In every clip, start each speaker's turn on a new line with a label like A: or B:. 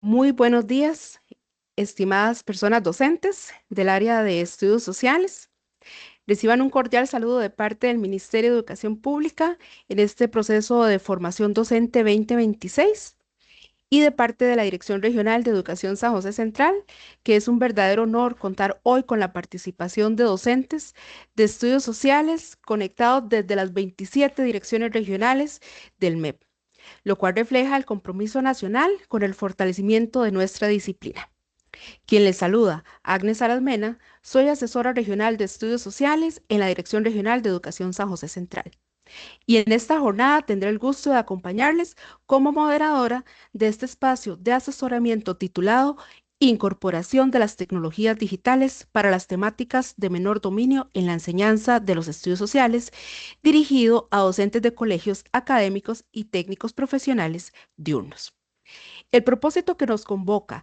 A: Muy buenos días, estimadas personas docentes del área de estudios sociales. Reciban un cordial saludo de parte del Ministerio de Educación Pública en este proceso de formación docente 2026 y de parte de la Dirección Regional de Educación San José Central, que es un verdadero honor contar hoy con la participación de docentes de estudios sociales conectados desde las 27 direcciones regionales del MEP, lo cual refleja el compromiso nacional con el fortalecimiento de nuestra disciplina. Quien les saluda, Agnes Arazmena, soy asesora regional de estudios sociales en la Dirección Regional de Educación San José Central. Y en esta jornada tendré el gusto de acompañarles como moderadora de este espacio de asesoramiento titulado Incorporación de las tecnologías digitales para las temáticas de menor dominio en la enseñanza de los estudios sociales, dirigido a docentes de colegios académicos y técnicos profesionales diurnos. El propósito que nos convoca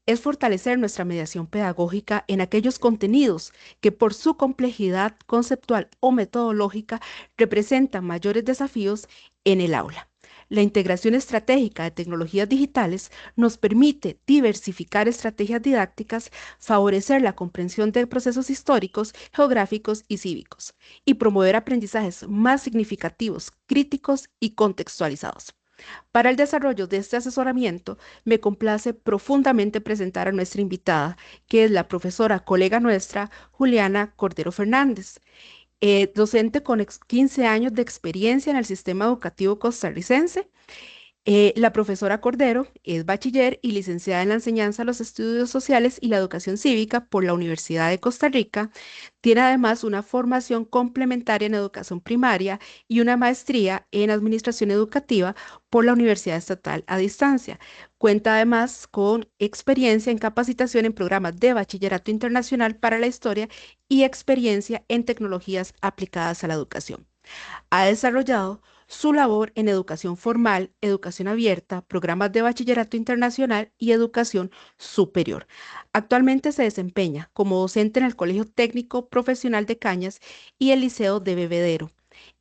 A: es fortalecer nuestra mediación pedagógica en aquellos contenidos que por su complejidad conceptual o metodológica representan mayores desafíos en el aula. La integración estratégica de tecnologías digitales nos permite diversificar estrategias didácticas, favorecer la comprensión de procesos históricos, geográficos y cívicos, y promover aprendizajes más significativos, críticos y contextualizados. Para el desarrollo de este asesoramiento, me complace profundamente presentar a nuestra invitada, que es la profesora colega nuestra, Juliana Cordero Fernández, docente con 15 años de experiencia en el sistema educativo costarricense. La profesora Cordero es bachiller y licenciada en la enseñanza de los estudios sociales y la educación cívica por la Universidad de Costa Rica. Tiene además una formación complementaria en educación primaria y una maestría en administración educativa por la Universidad Estatal a Distancia. Cuenta además con experiencia en capacitación en programas de bachillerato internacional para la historia y experiencia en tecnologías aplicadas a la educación. Ha desarrollado su labor en educación formal, educación abierta, programas de bachillerato internacional y educación superior. Actualmente se desempeña como docente en el Colegio Técnico Profesional de Cañas y el Liceo de Bebedero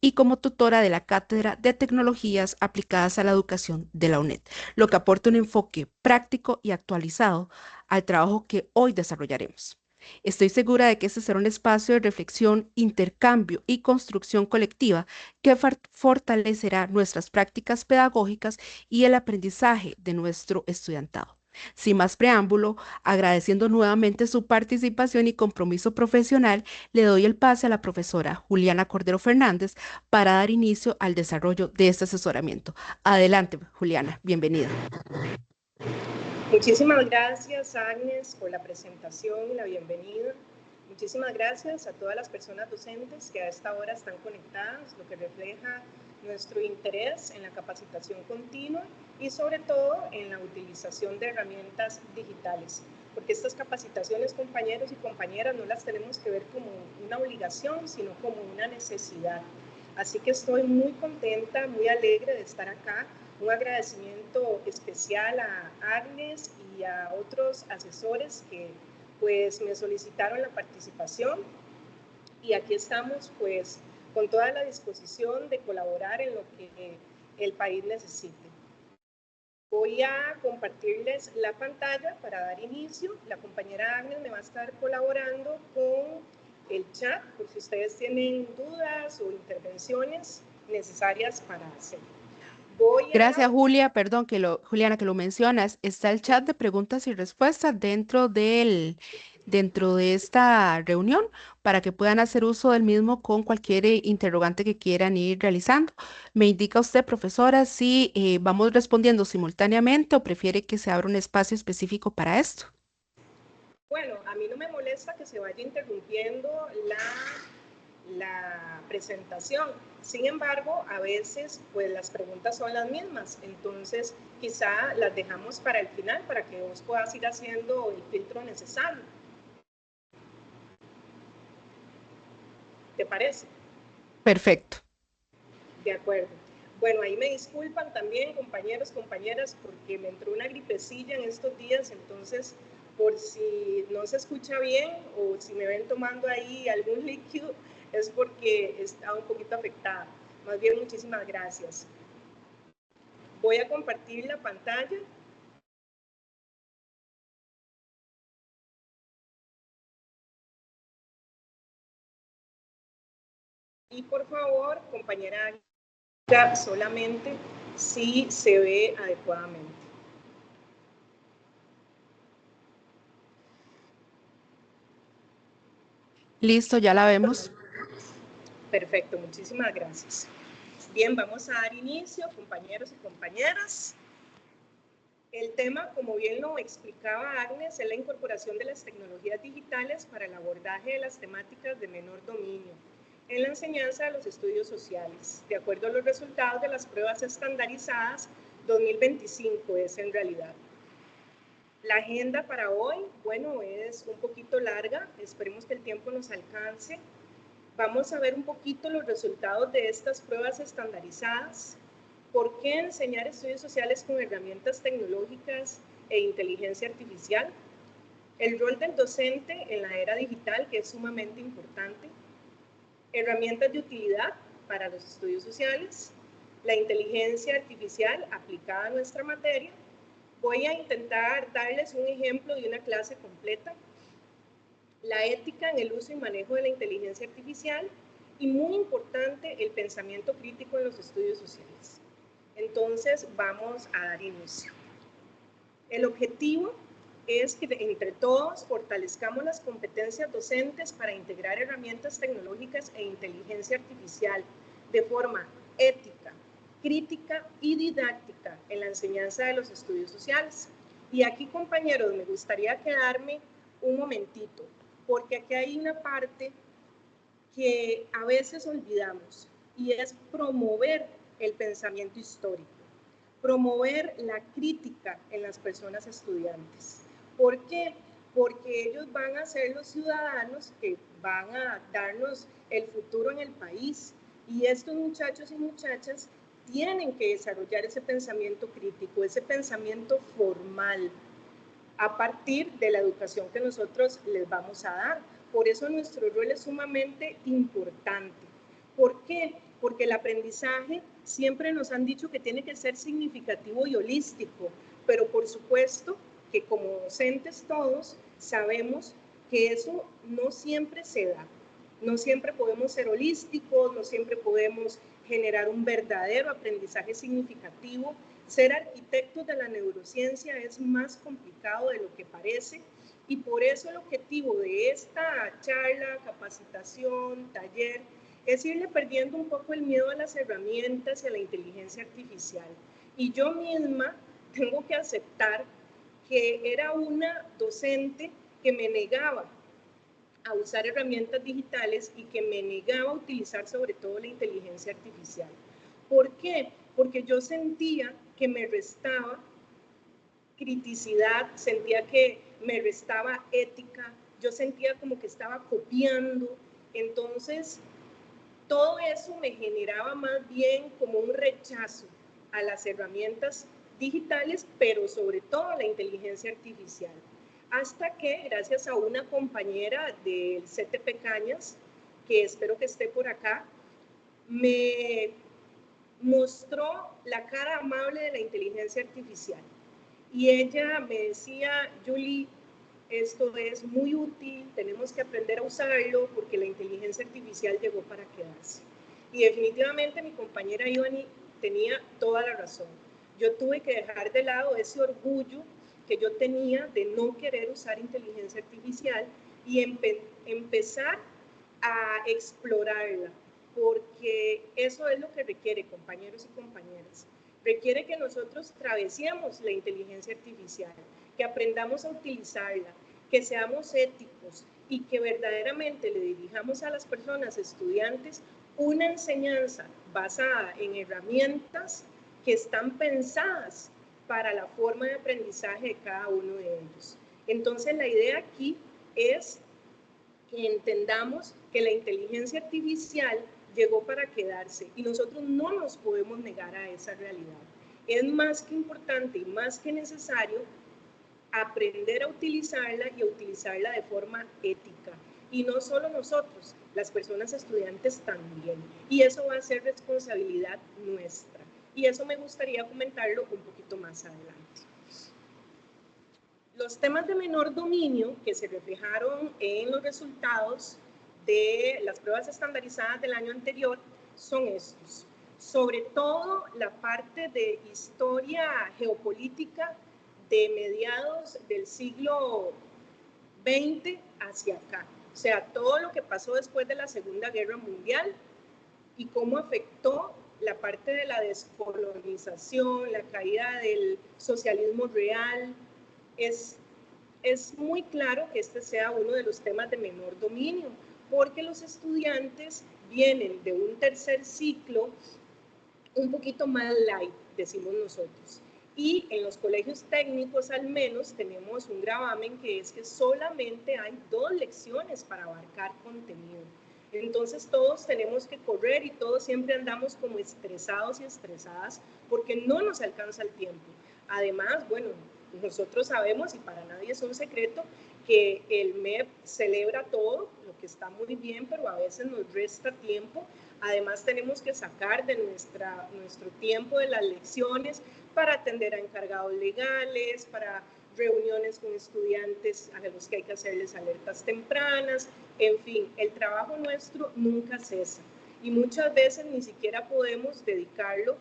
A: y como tutora de la Cátedra de Tecnologías Aplicadas a la Educación de la UNED, lo que aporta un enfoque práctico y actualizado al trabajo que hoy desarrollaremos. Estoy segura de que este será un espacio de reflexión, intercambio y construcción colectiva que fortalecerá nuestras prácticas pedagógicas y el aprendizaje de nuestro estudiantado. Sin más preámbulo, agradeciendo nuevamente su participación y compromiso profesional, le doy el pase a la profesora Juliana Cordero Fernández para dar inicio al desarrollo de este asesoramiento. Adelante, Juliana, bienvenida.
B: Muchísimas gracias, Agnes, por la presentación y la bienvenida. Muchísimas gracias a todas las personas docentes que a esta hora están conectadas, lo que refleja nuestro interés en la capacitación continua y sobre todo en la utilización de herramientas digitales, porque estas capacitaciones, compañeros y compañeras, no las tenemos que ver como una obligación, sino como una necesidad. Así que estoy muy contenta, muy alegre de estar acá. Un agradecimiento especial a Agnes y a otros asesores que pues me solicitaron la participación y aquí estamos pues con toda la disposición de colaborar en lo que el país necesite. Voy a compartirles la pantalla para dar inicio. La compañera Agnes me va a estar colaborando con el chat por si ustedes tienen dudas o intervenciones necesarias para hacer.
A: Gracias, Julia. Perdón Juliana, que lo mencionas. Está el chat de preguntas y respuestas dentro de esta reunión para que puedan hacer uso del mismo con cualquier interrogante que quieran ir realizando. Me indica usted, profesora, si vamos respondiendo simultáneamente o prefiere que se abra un espacio específico para esto.
B: Bueno, a mí no me molesta que se vaya interrumpiendo la presentación. Sin embargo, a veces pues las preguntas son las mismas, entonces quizá las dejamos para el final para que vos puedas ir haciendo el filtro necesario. ¿Te parece?
A: Perfecto.
B: De acuerdo. Bueno, ahí me disculpan también, compañeros, compañeras, porque me entró una gripecilla en estos días, entonces, por si no se escucha bien o si me ven tomando ahí algún líquido, es porque está un poquito afectada. Más bien, muchísimas gracias. Voy a compartir la pantalla Y por favor, compañera, diga solamente si se ve adecuadamente.
A: Listo, ya la vemos.
B: Perfecto, muchísimas gracias. Bien, vamos a dar inicio, compañeros y compañeras. El tema, como bien lo explicaba Agnes, es la incorporación de las tecnologías digitales para el abordaje de las temáticas de menor dominio en la enseñanza de los estudios sociales, de acuerdo a los resultados de las pruebas estandarizadas 2025 es en realidad. La agenda para hoy, bueno, es un poquito larga, esperemos que el tiempo nos alcance. Vamos a ver un poquito los resultados de estas pruebas estandarizadas. ¿Por qué enseñar estudios sociales con herramientas tecnológicas e inteligencia artificial? El rol del docente en la era digital, que es sumamente importante. Herramientas de utilidad para los estudios sociales. La inteligencia artificial aplicada a nuestra materia. Voy a intentar darles un ejemplo de una clase completa. La ética en el uso y manejo de la inteligencia artificial y, muy importante, el pensamiento crítico en los estudios sociales. Entonces, vamos a dar inicio. El objetivo es que entre todos fortalezcamos las competencias docentes para integrar herramientas tecnológicas e inteligencia artificial de forma ética, crítica y didáctica en la enseñanza de los estudios sociales. Y aquí, compañeros, me gustaría quedarme un momentito, porque aquí hay una parte que a veces olvidamos y es promover el pensamiento histórico, promover la crítica en las personas estudiantes. ¿Por qué? Porque ellos van a ser los ciudadanos que van a darnos el futuro en el país y estos muchachos y muchachas tienen que desarrollar ese pensamiento crítico, ese pensamiento formal a partir de la educación que nosotros les vamos a dar. Por eso nuestro rol es sumamente importante. ¿Por qué? Porque el aprendizaje siempre nos han dicho que tiene que ser significativo y holístico, pero por supuesto que como docentes todos sabemos que eso no siempre se da. No siempre podemos ser holísticos, no siempre podemos generar un verdadero aprendizaje significativo. Ser arquitectos de la neurociencia es más complicado de lo que parece y por eso el objetivo de esta charla, capacitación, taller, es irle perdiendo un poco el miedo a las herramientas y a la inteligencia artificial. Y yo misma tengo que aceptar que era una docente que me negaba a usar herramientas digitales y que me negaba a utilizar sobre todo la inteligencia artificial. ¿Por qué? Porque yo sentía que me restaba criticidad, sentía que me restaba ética, yo sentía como que estaba copiando, entonces todo eso me generaba más bien como un rechazo a las herramientas digitales, pero sobre todo a la inteligencia artificial. Hasta que, gracias a una compañera del CTP Cañas, que espero que esté por acá, me mostró la cara amable de la inteligencia artificial. Y ella me decía, Julie, esto es muy útil, tenemos que aprender a usarlo porque la inteligencia artificial llegó para quedarse. Y definitivamente mi compañera Ivani tenía toda la razón. Yo tuve que dejar de lado ese orgullo que yo tenía de no querer usar inteligencia artificial y empezar a explorarla, porque eso es lo que requiere, compañeros y compañeras. Requiere que nosotros travesemos la inteligencia artificial, que aprendamos a utilizarla, que seamos éticos y que verdaderamente le dirijamos a las personas, estudiantes, una enseñanza basada en herramientas que están pensadas para la forma de aprendizaje de cada uno de ellos. Entonces, la idea aquí es que entendamos que la inteligencia artificial llegó para quedarse y nosotros no nos podemos negar a esa realidad. Es más que importante y más que necesario aprender a utilizarla y a utilizarla de forma ética. Y no solo nosotros, las personas estudiantes también. Y eso va a ser responsabilidad nuestra. Y eso me gustaría comentarlo un poquito más adelante. Los temas de menor dominio que se reflejaron en los resultados de las pruebas estandarizadas del año anterior son estos. Sobre todo la parte de historia geopolítica de mediados del siglo XX hacia acá. O sea, todo lo que pasó después de la Segunda Guerra Mundial y cómo afectó la parte de la descolonización, la caída del socialismo real. Es muy claro que este sea uno de los temas de menor dominio, porque los estudiantes vienen de un tercer ciclo un poquito más light, decimos nosotros. Y en los colegios técnicos al menos tenemos un gravamen que es que solamente hay 2 lecciones para abarcar contenido. Entonces todos tenemos que correr y todos siempre andamos como estresados y estresadas porque no nos alcanza el tiempo. Además, bueno, nosotros sabemos y para nadie es un secreto que el MEP celebra todo, lo que está muy bien, pero a veces nos resta tiempo. Además tenemos que sacar de nuestro tiempo de las lecciones para atender a encargados legales, para reuniones con estudiantes a los que hay que hacerles alertas tempranas, en fin, el trabajo nuestro nunca cesa y muchas veces ni siquiera podemos dedicarlo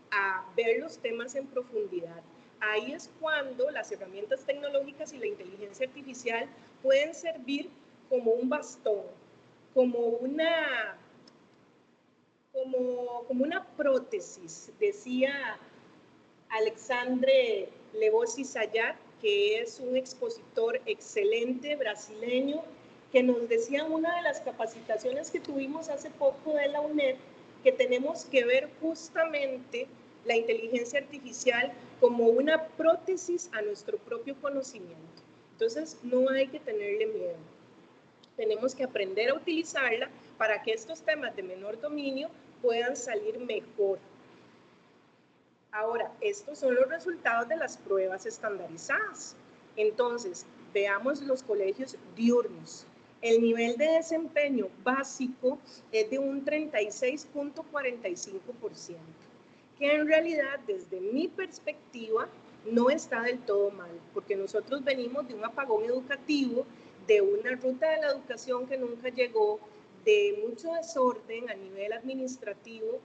B: a ver los temas en profundidad. Ahí es cuando las herramientas tecnológicas y la inteligencia artificial pueden servir como un bastón, como una prótesis, decía Alexandre Levosi Sayat, que es un expositor excelente brasileño, que nos decía en una de las capacitaciones que tuvimos hace poco de la UNED, que tenemos que ver justamente la inteligencia artificial como una prótesis a nuestro propio conocimiento. Entonces, no hay que tenerle miedo. Tenemos que aprender a utilizarla para que estos temas de menor dominio puedan salir mejor. Ahora, estos son los resultados de las pruebas estandarizadas. Entonces, veamos los colegios diurnos. El nivel de desempeño básico es de un 36.45%, que en realidad, desde mi perspectiva, no está del todo mal, porque nosotros venimos de un apagón educativo, de una ruta de la educación que nunca llegó, de mucho desorden a nivel administrativo,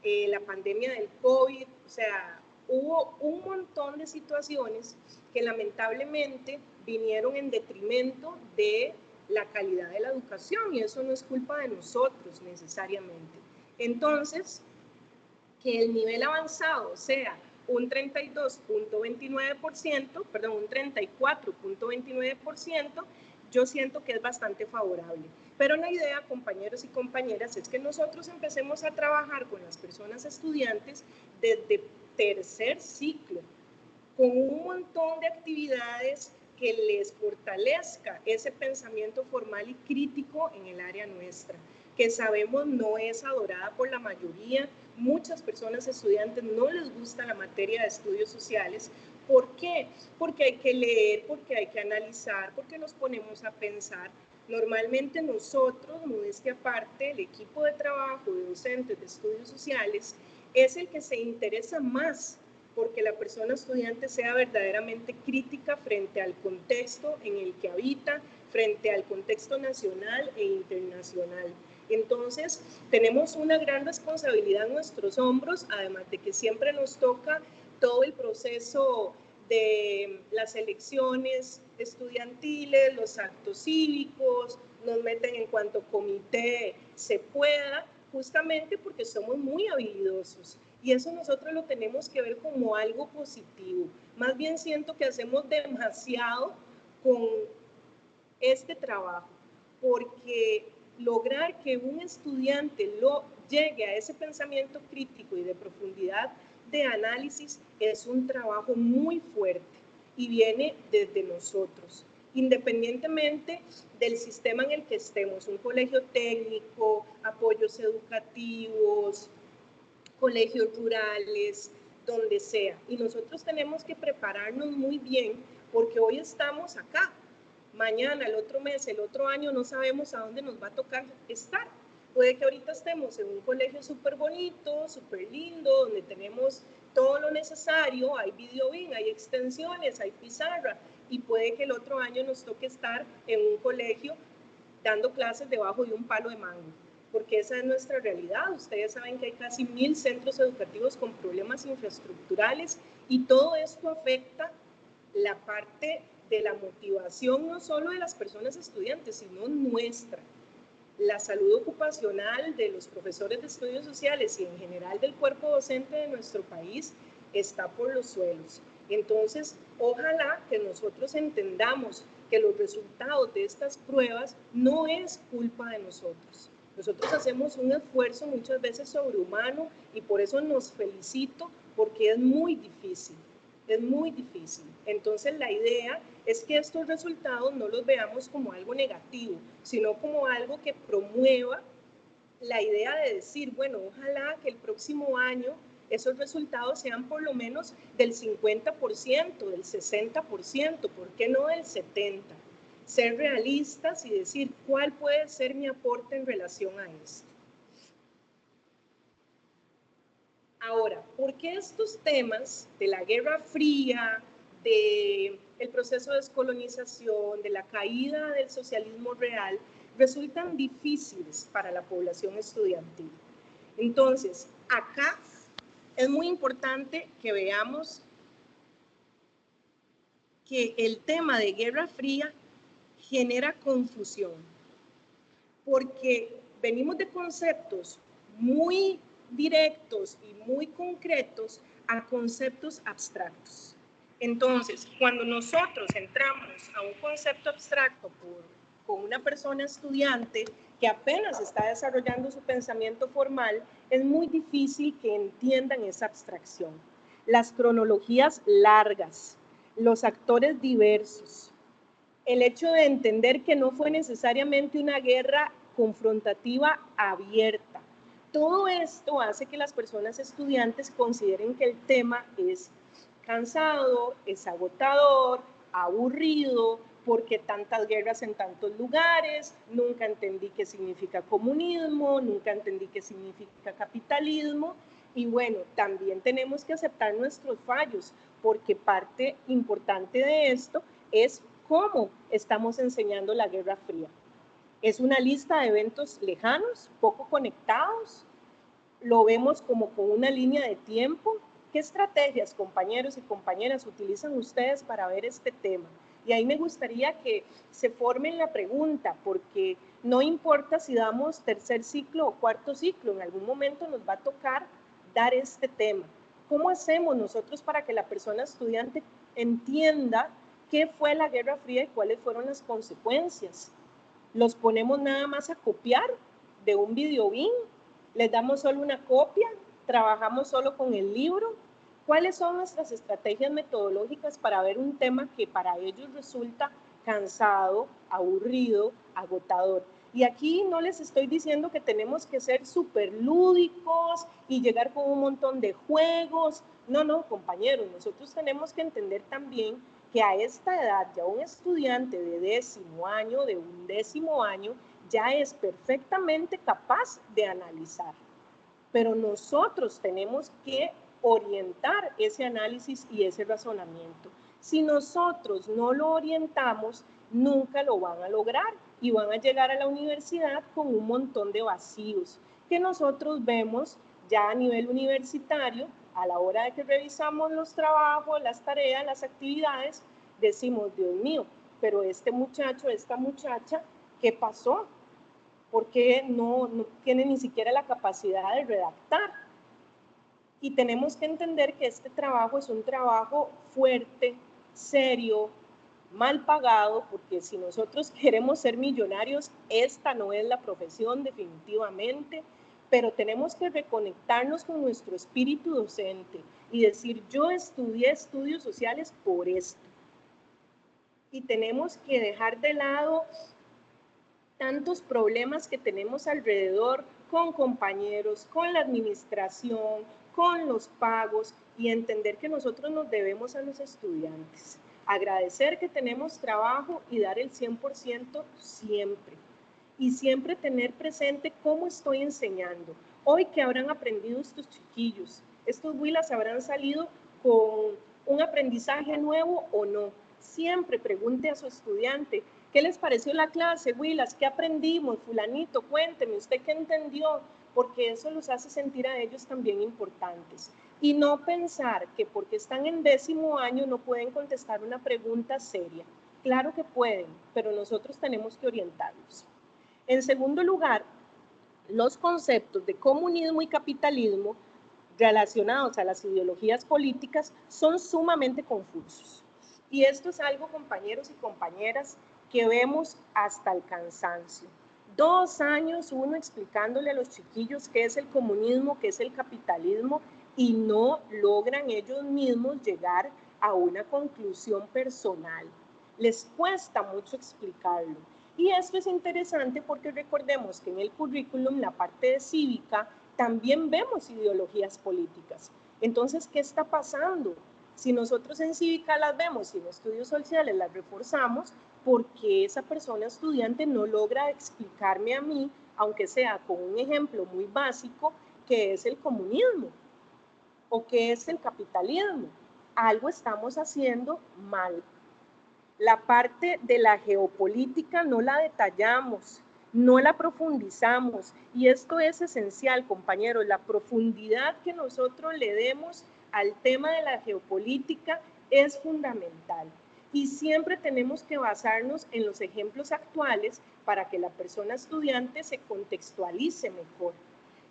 B: la pandemia del COVID, o sea, hubo un montón de situaciones que lamentablemente vinieron en detrimento de la calidad de la educación y eso no es culpa de nosotros necesariamente. Entonces, que el nivel avanzado sea un 32.29%, perdón, un 34.29%, yo siento que es bastante favorable. Pero la idea, compañeros y compañeras, es que nosotros empecemos a trabajar con las personas estudiantes desde tercer ciclo, con un montón de actividades que les fortalezca ese pensamiento formal y crítico en el área nuestra, que sabemos no es adorada por la mayoría. Muchas personas estudiantes no les gusta la materia de estudios sociales. ¿Por qué? Porque hay que leer, porque hay que analizar, porque nos ponemos a pensar. Normalmente nosotros, modestia aparte, el equipo de trabajo de docentes de estudios sociales es el que se interesa más porque la persona estudiante sea verdaderamente crítica frente al contexto en el que habita, frente al contexto nacional e internacional. Entonces, tenemos una gran responsabilidad en nuestros hombros, además de que siempre nos toca todo el proceso de las elecciones estudiantiles, los actos cívicos, nos meten en cuanto comité se pueda, justamente porque somos muy habilidosos. Y eso nosotros lo tenemos que ver como algo positivo. Más bien siento que hacemos demasiado con este trabajo, porque lograr que un estudiante llegue a ese pensamiento crítico y de profundidad de análisis es un trabajo muy fuerte y viene desde nosotros, independientemente del sistema en el que estemos, un colegio técnico, apoyos educativos, colegios rurales, donde sea. Y nosotros tenemos que prepararnos muy bien porque hoy estamos acá. Mañana, el otro mes, el otro año, no sabemos a dónde nos va a tocar estar. Puede que ahorita estemos en un colegio súper bonito, súper lindo, donde tenemos todo lo necesario, hay videobin, hay extensiones, hay pizarra, y puede que el otro año nos toque estar en un colegio dando clases debajo de un palo de mango, porque esa es nuestra realidad. Ustedes saben que hay casi 1000 centros educativos con problemas infraestructurales y todo esto afecta la parte de la motivación no solo de las personas estudiantes, sino nuestra. La salud ocupacional de los profesores de estudios sociales y en general del cuerpo docente de nuestro país está por los suelos. Entonces, ojalá que nosotros entendamos que los resultados de estas pruebas no es culpa de nosotros. Nosotros hacemos un esfuerzo muchas veces sobrehumano y por eso nos felicito, porque es muy difícil. Es muy difícil. Entonces la idea es que estos resultados no los veamos como algo negativo, sino como algo que promueva la idea de decir, bueno, ojalá que el próximo año esos resultados sean por lo menos del 50%, del 60%, ¿por qué no del 70%? Ser realistas y decir cuál puede ser mi aporte en relación a esto. Ahora, ¿por qué estos temas de la Guerra Fría, del proceso de descolonización, de la caída del socialismo real, resultan difíciles para la población estudiantil? Entonces, acá es muy importante que veamos que el tema de Guerra Fría genera confusión, porque venimos de conceptos muy directos y muy concretos a conceptos abstractos. Entonces, cuando nosotros entramos a un concepto abstracto con una persona estudiante que apenas está desarrollando su pensamiento formal, es muy difícil que entiendan esa abstracción. Las cronologías largas, los actores diversos, el hecho de entender que no fue necesariamente una guerra confrontativa abierta. Todo esto hace que las personas estudiantes consideren que el tema es cansado, es agotador, aburrido, porque tantas guerras en tantos lugares, nunca entendí qué significa comunismo, nunca entendí qué significa capitalismo, y bueno, también tenemos que aceptar nuestros fallos, porque parte importante de esto es cómo estamos enseñando la Guerra Fría. Es una lista de eventos lejanos, poco conectados, lo vemos como con una línea de tiempo. ¿Qué estrategias, compañeros y compañeras, utilizan ustedes para ver este tema? Y ahí me gustaría que se formen la pregunta, porque no importa si damos tercer ciclo o cuarto ciclo, en algún momento nos va a tocar dar este tema. ¿Cómo hacemos nosotros para que la persona estudiante entienda qué fue la Guerra Fría y cuáles fueron las consecuencias? ¿Los ponemos nada más a copiar de un videobin? ¿Les damos solo una copia? ¿Trabajamos solo con el libro? ¿Cuáles son nuestras estrategias metodológicas para ver un tema que para ellos resulta cansado, aburrido, agotador? Y aquí no les estoy diciendo que tenemos que ser súper lúdicos y llegar con un montón de juegos. No, no, compañeros, nosotros tenemos que entender también que a esta edad ya un estudiante de 10º año, de 11º año, ya es perfectamente capaz de analizar. Pero nosotros tenemos que orientar ese análisis y ese razonamiento. Si nosotros no lo orientamos, nunca lo van a lograr y van a llegar a la universidad con un montón de vacíos que nosotros vemos ya a nivel universitario. A la hora de que revisamos los trabajos, las tareas, las actividades, decimos, Dios mío, pero este muchacho, esta muchacha, ¿qué pasó? Porque no tiene ni siquiera la capacidad de redactar. Y tenemos que entender que este trabajo es un trabajo fuerte, serio, mal pagado, porque si nosotros queremos ser millonarios, esta no es la profesión definitivamente, pero tenemos que reconectarnos con nuestro espíritu docente y decir, yo estudié estudios sociales por esto. Y tenemos que dejar de lado tantos problemas que tenemos alrededor con compañeros, con la administración, con los pagos y entender que nosotros nos debemos a los estudiantes. Agradecer que tenemos trabajo y dar el 100% siempre. Y siempre tener presente cómo estoy enseñando. Hoy, ¿qué habrán aprendido estos chiquillos? ¿Estos huilas habrán salido con un aprendizaje nuevo o no? Siempre pregunte a su estudiante, ¿Qué les pareció la clase, Willas? ¿Qué aprendimos? Fulanito, cuénteme, ¿usted qué entendió? Porque eso los hace sentir a ellos también importantes. Y no pensar que porque están en 10º año no pueden contestar una pregunta seria. Claro que pueden, pero nosotros tenemos que orientarlos. En segundo lugar, los conceptos de comunismo y capitalismo relacionados a las ideologías políticas son sumamente confusos. Y esto es algo, compañeros y compañeras, que vemos hasta el cansancio. 2 años uno explicándole a los chiquillos qué es el comunismo, qué es el capitalismo, y no logran ellos mismos llegar a una conclusión personal. Les cuesta mucho explicarlo. Y esto es interesante porque recordemos que en el currículum, la parte de cívica, también vemos ideologías políticas. Entonces, ¿qué está pasando? Si nosotros en cívica las vemos y en estudios sociales las reforzamos, ¿por qué esa persona estudiante no logra explicarme a mí, aunque sea con un ejemplo muy básico, qué es el comunismo o qué es el capitalismo? Algo estamos haciendo mal. La parte de la geopolítica no la detallamos, no la profundizamos, y esto es esencial, compañeros, la profundidad que nosotros le demos al tema de la geopolítica es fundamental. Y siempre tenemos que basarnos en los ejemplos actuales para que la persona estudiante se contextualice mejor.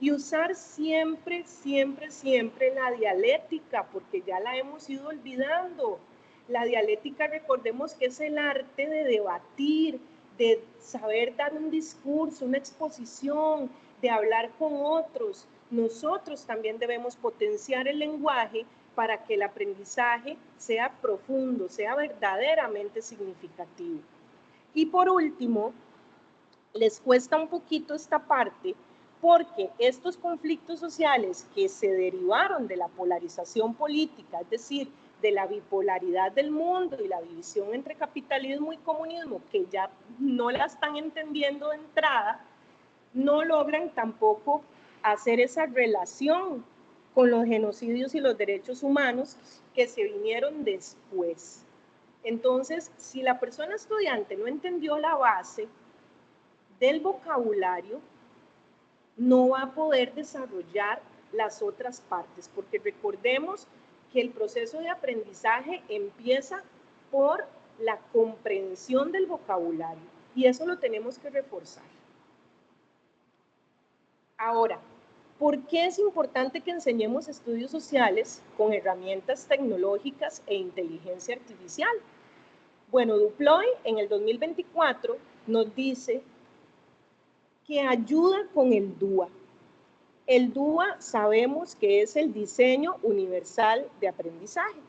B: Y usar siempre, siempre, siempre la dialéctica, porque ya la hemos ido olvidando. La dialéctica, recordemos que es el arte de debatir, de saber dar un discurso, una exposición, de hablar con otros. Nosotros también debemos potenciar el lenguaje para que el aprendizaje sea profundo, sea verdaderamente significativo. Y por último, les cuesta un poquito esta parte porque estos conflictos sociales que se derivaron de la polarización política, es decir, de la bipolaridad del mundo y la división entre capitalismo y comunismo, que ya no la están entendiendo de entrada, no logran tampoco hacer esa relación con los genocidios y los derechos humanos que se vinieron después. Entonces, si la persona estudiante no entendió la base del vocabulario, no va a poder desarrollar las otras partes, porque recordemos que el proceso de aprendizaje empieza por la comprensión del vocabulario y eso lo tenemos que reforzar. Ahora, ¿por qué es importante que enseñemos estudios sociales con herramientas tecnológicas e inteligencia artificial? Bueno, Duploy en el 2024 nos dice que ayuda con el DUA. El DUA sabemos que es el diseño universal de aprendizaje.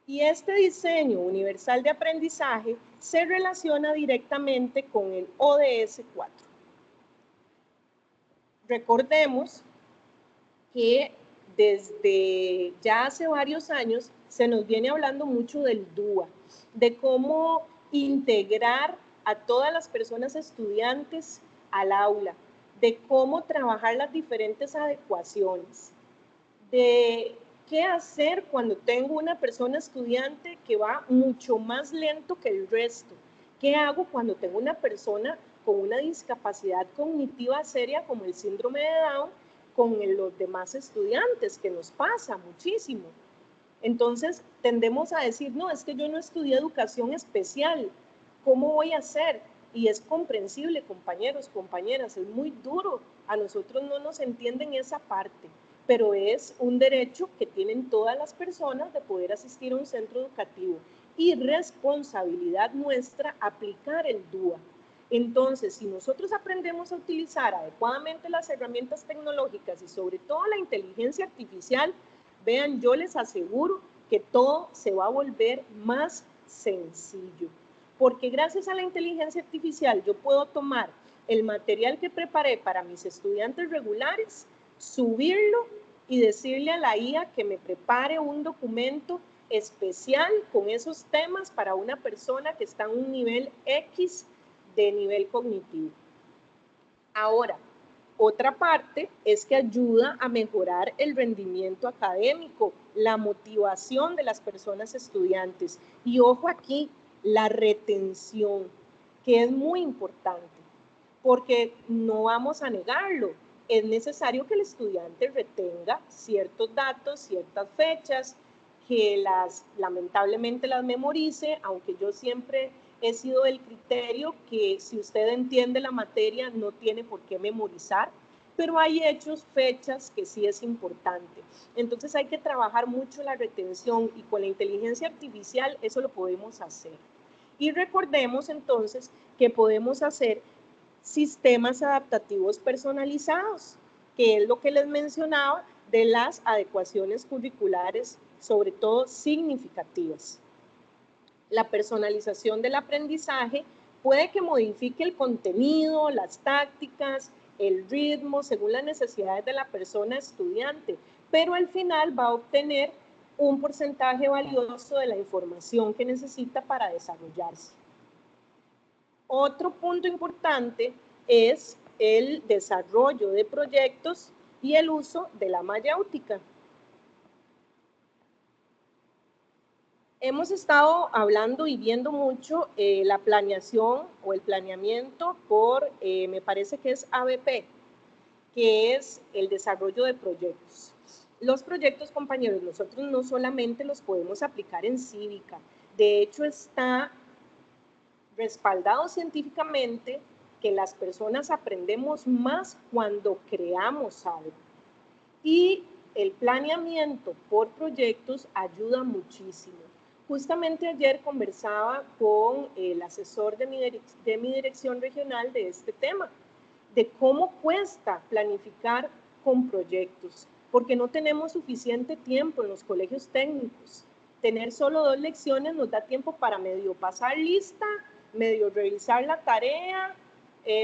B: Y este diseño universal de aprendizaje se relaciona directamente con el ODS 4. Recordemos que desde ya hace varios años se nos viene hablando mucho del DUA, de cómo integrar a todas las personas estudiantes al aula, de cómo trabajar las diferentes adecuaciones, de qué hacer cuando tengo una persona estudiante que va mucho más lento que el resto, qué hago cuando tengo una persona con una discapacidad cognitiva seria como el síndrome de Down con los demás estudiantes, que nos pasa muchísimo. Entonces tendemos a decir, no, es que yo no estudié educación especial, ¿cómo voy a hacer? Y es comprensible, compañeros, compañeras, es muy duro, a nosotros no nos entienden esa parte, pero es un derecho que tienen todas las personas de poder asistir a un centro educativo y responsabilidad nuestra aplicar el DUA. Entonces, si nosotros aprendemos a utilizar adecuadamente las herramientas tecnológicas y sobre todo la inteligencia artificial, vean, yo les aseguro que todo se va a volver más sencillo. Porque gracias a la inteligencia artificial yo puedo tomar el material que preparé para mis estudiantes regulares, subirlo y decirle a la IA que me prepare un documento especial con esos temas para una persona que está en un nivel X de nivel cognitivo. Ahora, Otra parte es que ayuda a mejorar el rendimiento académico, la motivación de las personas estudiantes. Y ojo aquí, la retención, que es muy importante, porque no vamos a negarlo. Es necesario que el estudiante retenga ciertos datos, ciertas fechas, que lamentablemente las memorice, aunque yo siempre he sido del criterio que si usted entiende la materia no tiene por qué memorizar, pero hay hechos, fechas que sí es importante. Entonces hay que trabajar mucho la retención y con la inteligencia artificial eso lo podemos hacer. Y recordemos entonces que podemos hacer sistemas adaptativos personalizados, que es lo que les mencionaba de las adecuaciones curriculares, sobre todo significativas. La personalización del aprendizaje puede que modifique el contenido, las tácticas, el ritmo, según las necesidades de la persona estudiante, pero al final va a obtener un porcentaje valioso de la información que necesita para desarrollarse. Otro punto importante es el desarrollo de proyectos y el uso de la mayéutica. Hemos estado hablando y viendo mucho la planeación o el planeamiento por, me parece que es ABP, que es el desarrollo de proyectos. Los proyectos, compañeros, nosotros no solamente los podemos aplicar en cívica, de hecho está respaldado científicamente que las personas aprendemos más cuando creamos algo. Y el planeamiento por proyectos ayuda muchísimo. Justamente ayer conversaba con el asesor de mi dirección regional de este tema, de cómo cuesta planificar con proyectos, porque no tenemos suficiente tiempo en los colegios técnicos. Tener solo 2 lecciones nos da tiempo para medio pasar lista, medio revisar la tarea,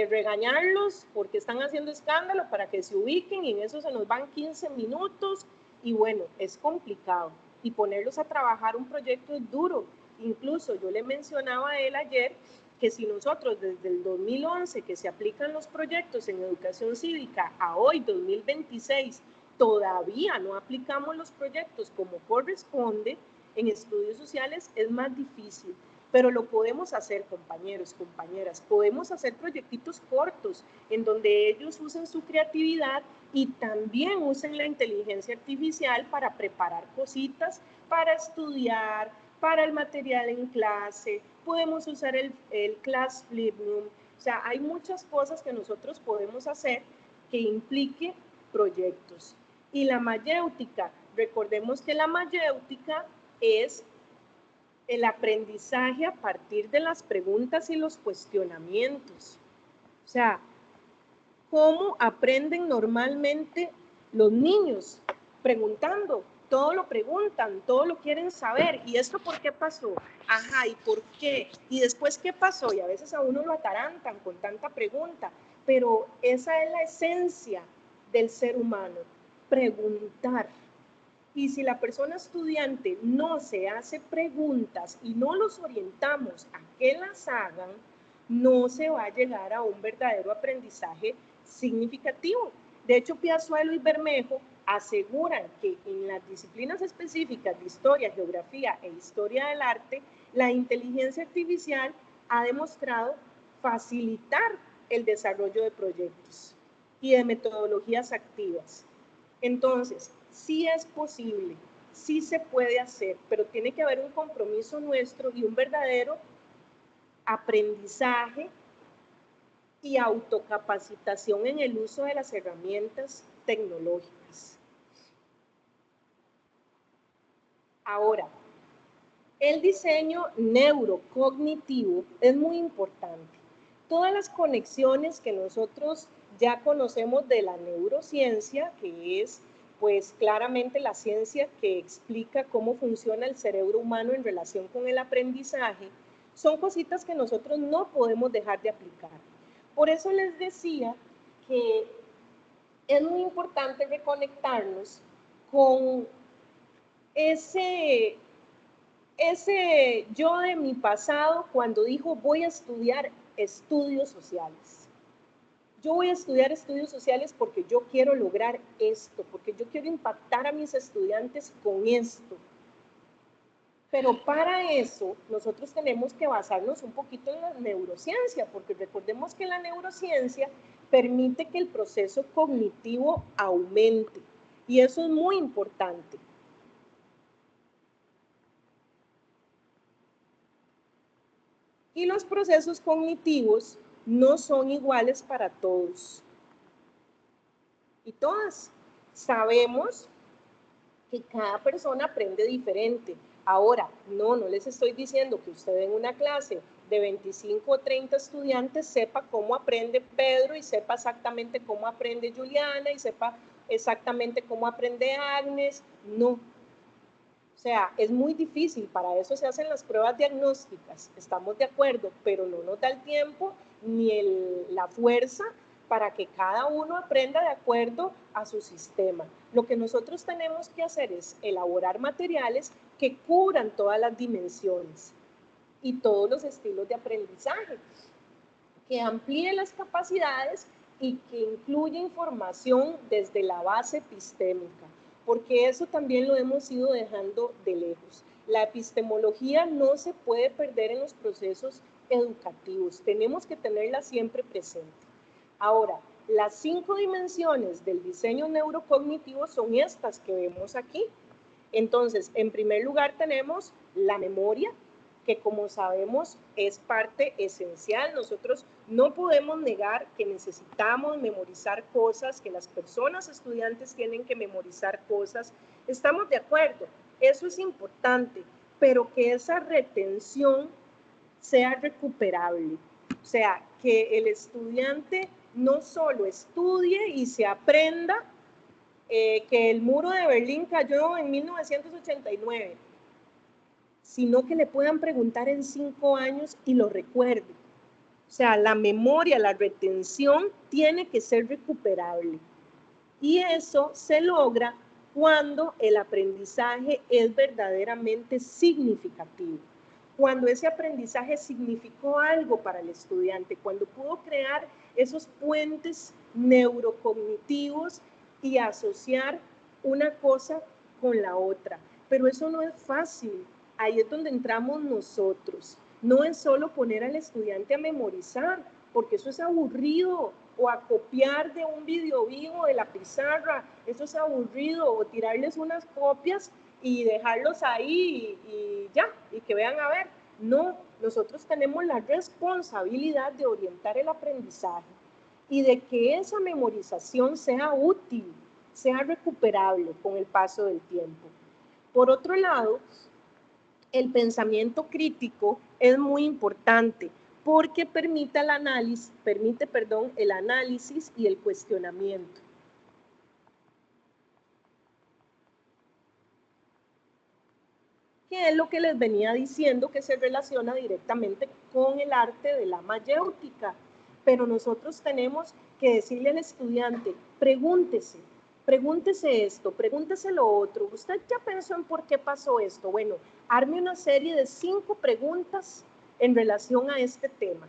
B: regañarlos porque están haciendo escándalo para que se ubiquen y en eso se nos van 15 minutos y bueno, es complicado y ponerlos a trabajar un proyecto es duro. Incluso yo le mencionaba a él ayer que si nosotros desde el 2011 que se aplican los proyectos en educación cívica a hoy 2026 todavía no aplicamos los proyectos como corresponde en estudios sociales es más difícil. Pero lo podemos hacer, compañeros, compañeras, podemos hacer proyectitos cortos en donde ellos usen su creatividad y también usen la inteligencia artificial para preparar cositas, para estudiar, para el material en clase, podemos usar el Class Fliproom, o sea, hay muchas cosas que nosotros podemos hacer que implique proyectos. Y la mayéutica, recordemos que la mayéutica es el aprendizaje a partir de las preguntas y los cuestionamientos. O sea, ¿cómo aprenden normalmente los niños? Preguntando, todo lo preguntan, todo lo quieren saber. ¿Y esto por qué pasó? Ajá, ¿y por qué? ¿Y después qué pasó? Y a veces a uno lo atarantan con tanta pregunta, pero esa es la esencia del ser humano, preguntar. Y si la persona estudiante no se hace preguntas y no los orientamos a que las hagan, no se va a llegar a un verdadero aprendizaje significativo. De hecho, Piazuelo y Bermejo aseguran que en las disciplinas específicas de historia, geografía e historia del arte, la inteligencia artificial ha demostrado facilitar el desarrollo de proyectos y de metodologías activas. Entonces, sí es posible, sí se puede hacer, pero tiene que haber un compromiso nuestro y un verdadero aprendizaje y autocapacitación en el uso de las herramientas tecnológicas. Ahora, el diseño neurocognitivo es muy importante. Todas las conexiones que nosotros ya conocemos de la neurociencia, que es pues claramente la ciencia que explica cómo funciona el cerebro humano en relación con el aprendizaje, son cositas que nosotros no podemos dejar de aplicar. Por eso les decía que es muy importante reconectarnos con ese yo de mi pasado cuando dijo voy a estudiar estudios sociales. yo voy a estudiar estudios sociales porque yo quiero lograr esto, porque yo quiero impactar a mis estudiantes con esto. Pero para eso nosotros tenemos que basarnos un poquito en la neurociencia, porque recordemos que la neurociencia permite que el proceso cognitivo aumente, y eso es muy importante. Y los procesos cognitivos no son iguales para todos y todas. Sabemos que cada persona aprende diferente. Ahora, no les estoy diciendo que usted en una clase de 25 o 30 estudiantes sepa cómo aprende Pedro y sepa exactamente cómo aprende Juliana y sepa exactamente cómo aprende Agnes. No. O sea, es muy difícil, para eso se hacen las pruebas diagnósticas, estamos de acuerdo, pero no nos da el tiempo ni la fuerza para que cada uno aprenda de acuerdo a su sistema. Lo que nosotros tenemos que hacer es elaborar materiales que cubran todas las dimensiones y todos los estilos de aprendizaje, que amplíe las capacidades y que incluya información desde la base epistémica, porque eso también lo hemos ido dejando de lejos. La epistemología no se puede perder en los procesos educativos, tenemos que tenerla siempre presente. Ahora, las 5 dimensiones del diseño neurocognitivo son estas que vemos aquí. Entonces, en primer lugar tenemos la memoria, que como sabemos es parte esencial. Nosotros no podemos negar que necesitamos memorizar cosas, que las personas estudiantes tienen que memorizar cosas. Estamos de acuerdo, eso es importante, pero que esa retención sea recuperable. O sea, que el estudiante no solo estudie y se aprenda que el muro de Berlín cayó en 1989, sino que le puedan preguntar en 5 años y lo recuerde. O sea, la memoria, la retención tiene que ser recuperable. Y eso se logra cuando el aprendizaje es verdaderamente significativo. Cuando ese aprendizaje significó algo para el estudiante, cuando pudo crear esos puentes neurocognitivos y asociar una cosa con la otra. Pero eso no es fácil. Ahí es donde entramos nosotros. No es solo poner al estudiante a memorizar, porque eso es aburrido, o a copiar de un video vivo de la pizarra, eso es aburrido, o tirarles unas copias y dejarlos ahí y ya, y que vean a ver. No, nosotros tenemos la responsabilidad de orientar el aprendizaje y de que esa memorización sea útil, sea recuperable con el paso del tiempo. Por otro lado, el pensamiento crítico es muy importante porque permite el análisis y el cuestionamiento. Que es lo que les venía diciendo, que se relaciona directamente con el arte de la mayéutica. Pero nosotros tenemos que decirle al estudiante, pregúntese esto, pregúntese lo otro. ¿Usted ya pensó en por qué pasó esto? Bueno, arme una serie de 5 preguntas en relación a este tema.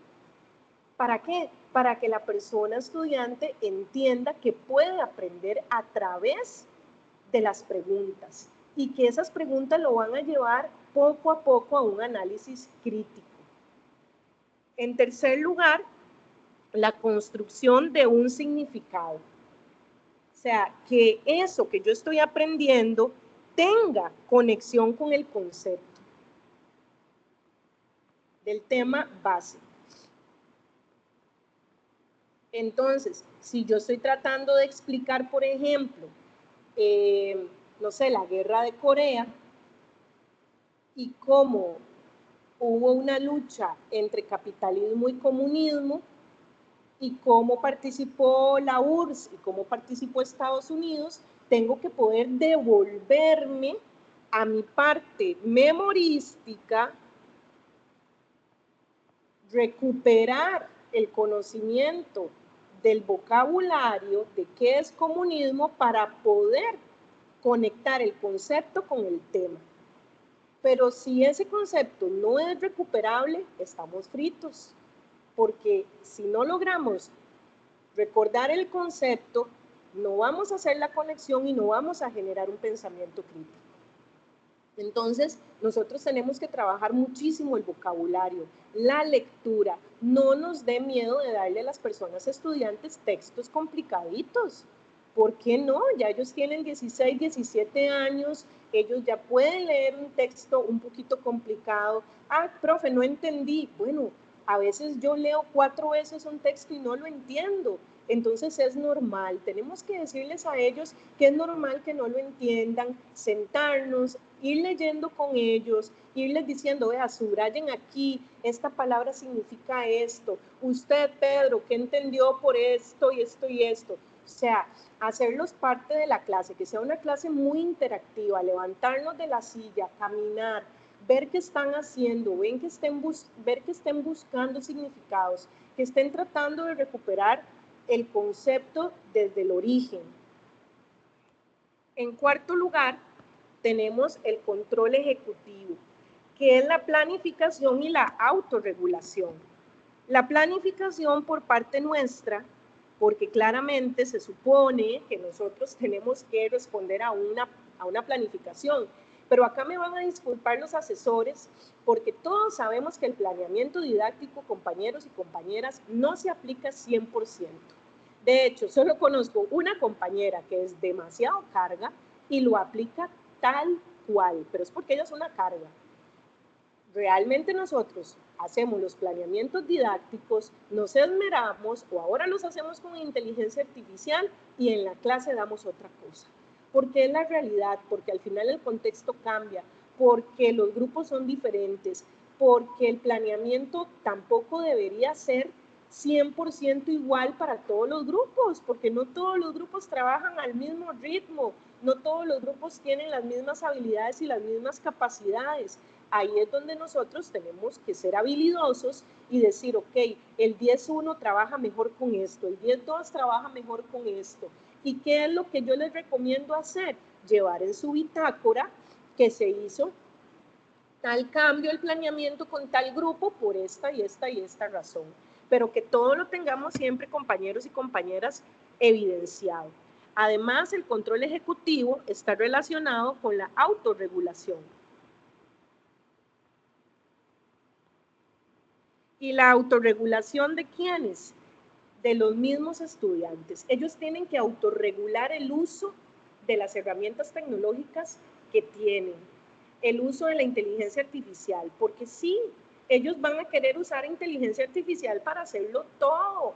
B: ¿Para qué? Para que la persona estudiante entienda que puede aprender a través de las preguntas y que esas preguntas lo van a llevar poco a poco a un análisis crítico. En tercer lugar, la construcción de un significado. O sea, que eso que yo estoy aprendiendo tenga conexión con el concepto del tema básico. Entonces, si yo estoy tratando de explicar, por ejemplo, no sé, la guerra de Corea y cómo hubo una lucha entre capitalismo y comunismo y cómo participó la URSS y cómo participó Estados Unidos, tengo que poder devolverme a mi parte memorística, recuperar el conocimiento del vocabulario de qué es comunismo para poder conectar el concepto con el tema. Pero si ese concepto no es recuperable, estamos fritos, porque si no logramos recordar el concepto, no vamos a hacer la conexión y no vamos a generar un pensamiento crítico. Entonces, nosotros tenemos que trabajar muchísimo el vocabulario, la lectura. No nos dé miedo de darle a las personas estudiantes textos complicaditos. ¿Por qué no? Ya ellos tienen 16, 17 años, ellos ya pueden leer un texto un poquito complicado. Ah, profe, no entendí. Bueno, a veces yo leo 4 veces un texto y no lo entiendo. Entonces es normal, tenemos que decirles a ellos que es normal que no lo entiendan, sentarnos, ir leyendo con ellos, irles diciendo, vea, subrayen aquí, esta palabra significa esto, usted, Pedro, ¿qué entendió por esto y esto y esto? O sea, hacerlos parte de la clase, que sea una clase muy interactiva, levantarnos de la silla, caminar, ver qué están haciendo, ver que estén buscando significados, que estén tratando de recuperar el concepto desde el origen. En cuarto lugar, tenemos el control ejecutivo, que es la planificación y la autorregulación. La planificación por parte nuestra, porque claramente se supone que nosotros tenemos que responder a una planificación, pero acá me van a disculpar los asesores, porque todos sabemos que el planeamiento didáctico, compañeros y compañeras, no se aplica 100%. De hecho, solo conozco una compañera que es demasiado carga y lo aplica tal cual, pero es porque ella es una carga. Realmente nosotros hacemos los planeamientos didácticos, nos esmeramos o ahora los hacemos con inteligencia artificial y en la clase damos otra cosa. Porque es la realidad, porque al final el contexto cambia, porque los grupos son diferentes, porque el planeamiento tampoco debería ser 100% igual para todos los grupos, porque no todos los grupos trabajan al mismo ritmo, no todos los grupos tienen las mismas habilidades y las mismas capacidades. Ahí es donde nosotros tenemos que ser habilidosos y decir, ok, el 10-1 trabaja mejor con esto, el 10-2 trabaja mejor con esto. ¿Y qué es lo que yo les recomiendo hacer? Llevar en su bitácora que se hizo tal cambio el planeamiento con tal grupo por esta y esta y esta razón. Pero que todo lo tengamos siempre, compañeros y compañeras, evidenciado. Además, el control ejecutivo está relacionado con la autorregulación. ¿Y la autorregulación de quiénes? De los mismos estudiantes. Ellos tienen que autorregular el uso de las herramientas tecnológicas que tienen, el uso de la inteligencia artificial, porque sí, ellos van a querer usar inteligencia artificial para hacerlo todo,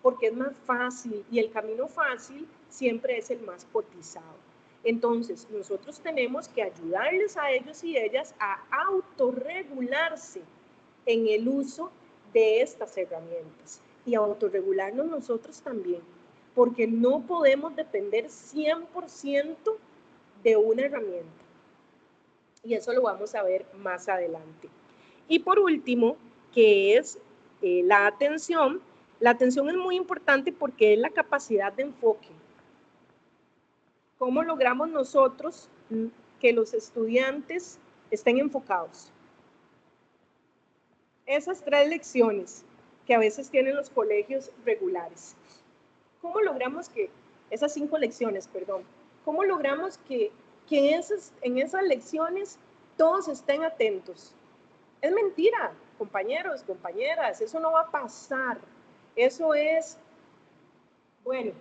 B: porque es más fácil y el camino fácil siempre es el más cotizado. Entonces, nosotros tenemos que ayudarles a ellos y ellas a autorregularse en el uso de estas herramientas y autorregularnos nosotros también, porque no podemos depender 100% de una herramienta. Y eso lo vamos a ver más adelante. Y por último, que es la atención. La atención es muy importante porque es la capacidad de enfoque. ¿Cómo logramos nosotros que los estudiantes estén enfocados? Esas 3 lecciones que a veces tienen los colegios regulares. ¿Cómo logramos que, esas 5 lecciones, perdón, cómo logramos que en esas lecciones todos estén atentos? Es mentira, compañeros, compañeras, eso no va a pasar. Eso es, bueno,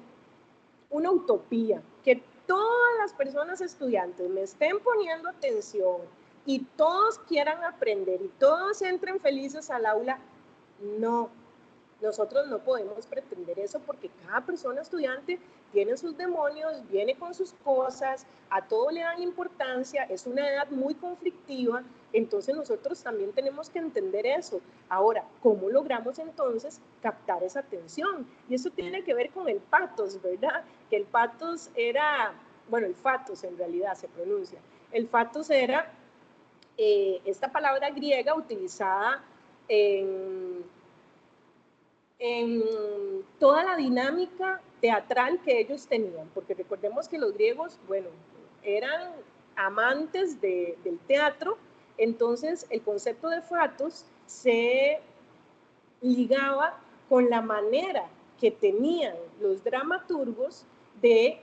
B: una utopía, que todas las personas estudiantes me estén poniendo atención y todos quieran aprender y todos entren felices al aula. No, nosotros no podemos pretender eso porque cada persona estudiante tiene sus demonios, viene con sus cosas, a todo le dan importancia, es una edad muy conflictiva, entonces nosotros también tenemos que entender eso. Ahora, ¿cómo logramos entonces captar esa atención? Y eso tiene que ver con el patos, ¿verdad? Que el patos era, bueno, el fatos en realidad se pronuncia. El fatos era esta palabra griega utilizada en toda la dinámica teatral que ellos tenían, porque recordemos que los griegos, bueno, eran amantes del teatro, entonces el concepto de fatos se ligaba con la manera que tenían los dramaturgos de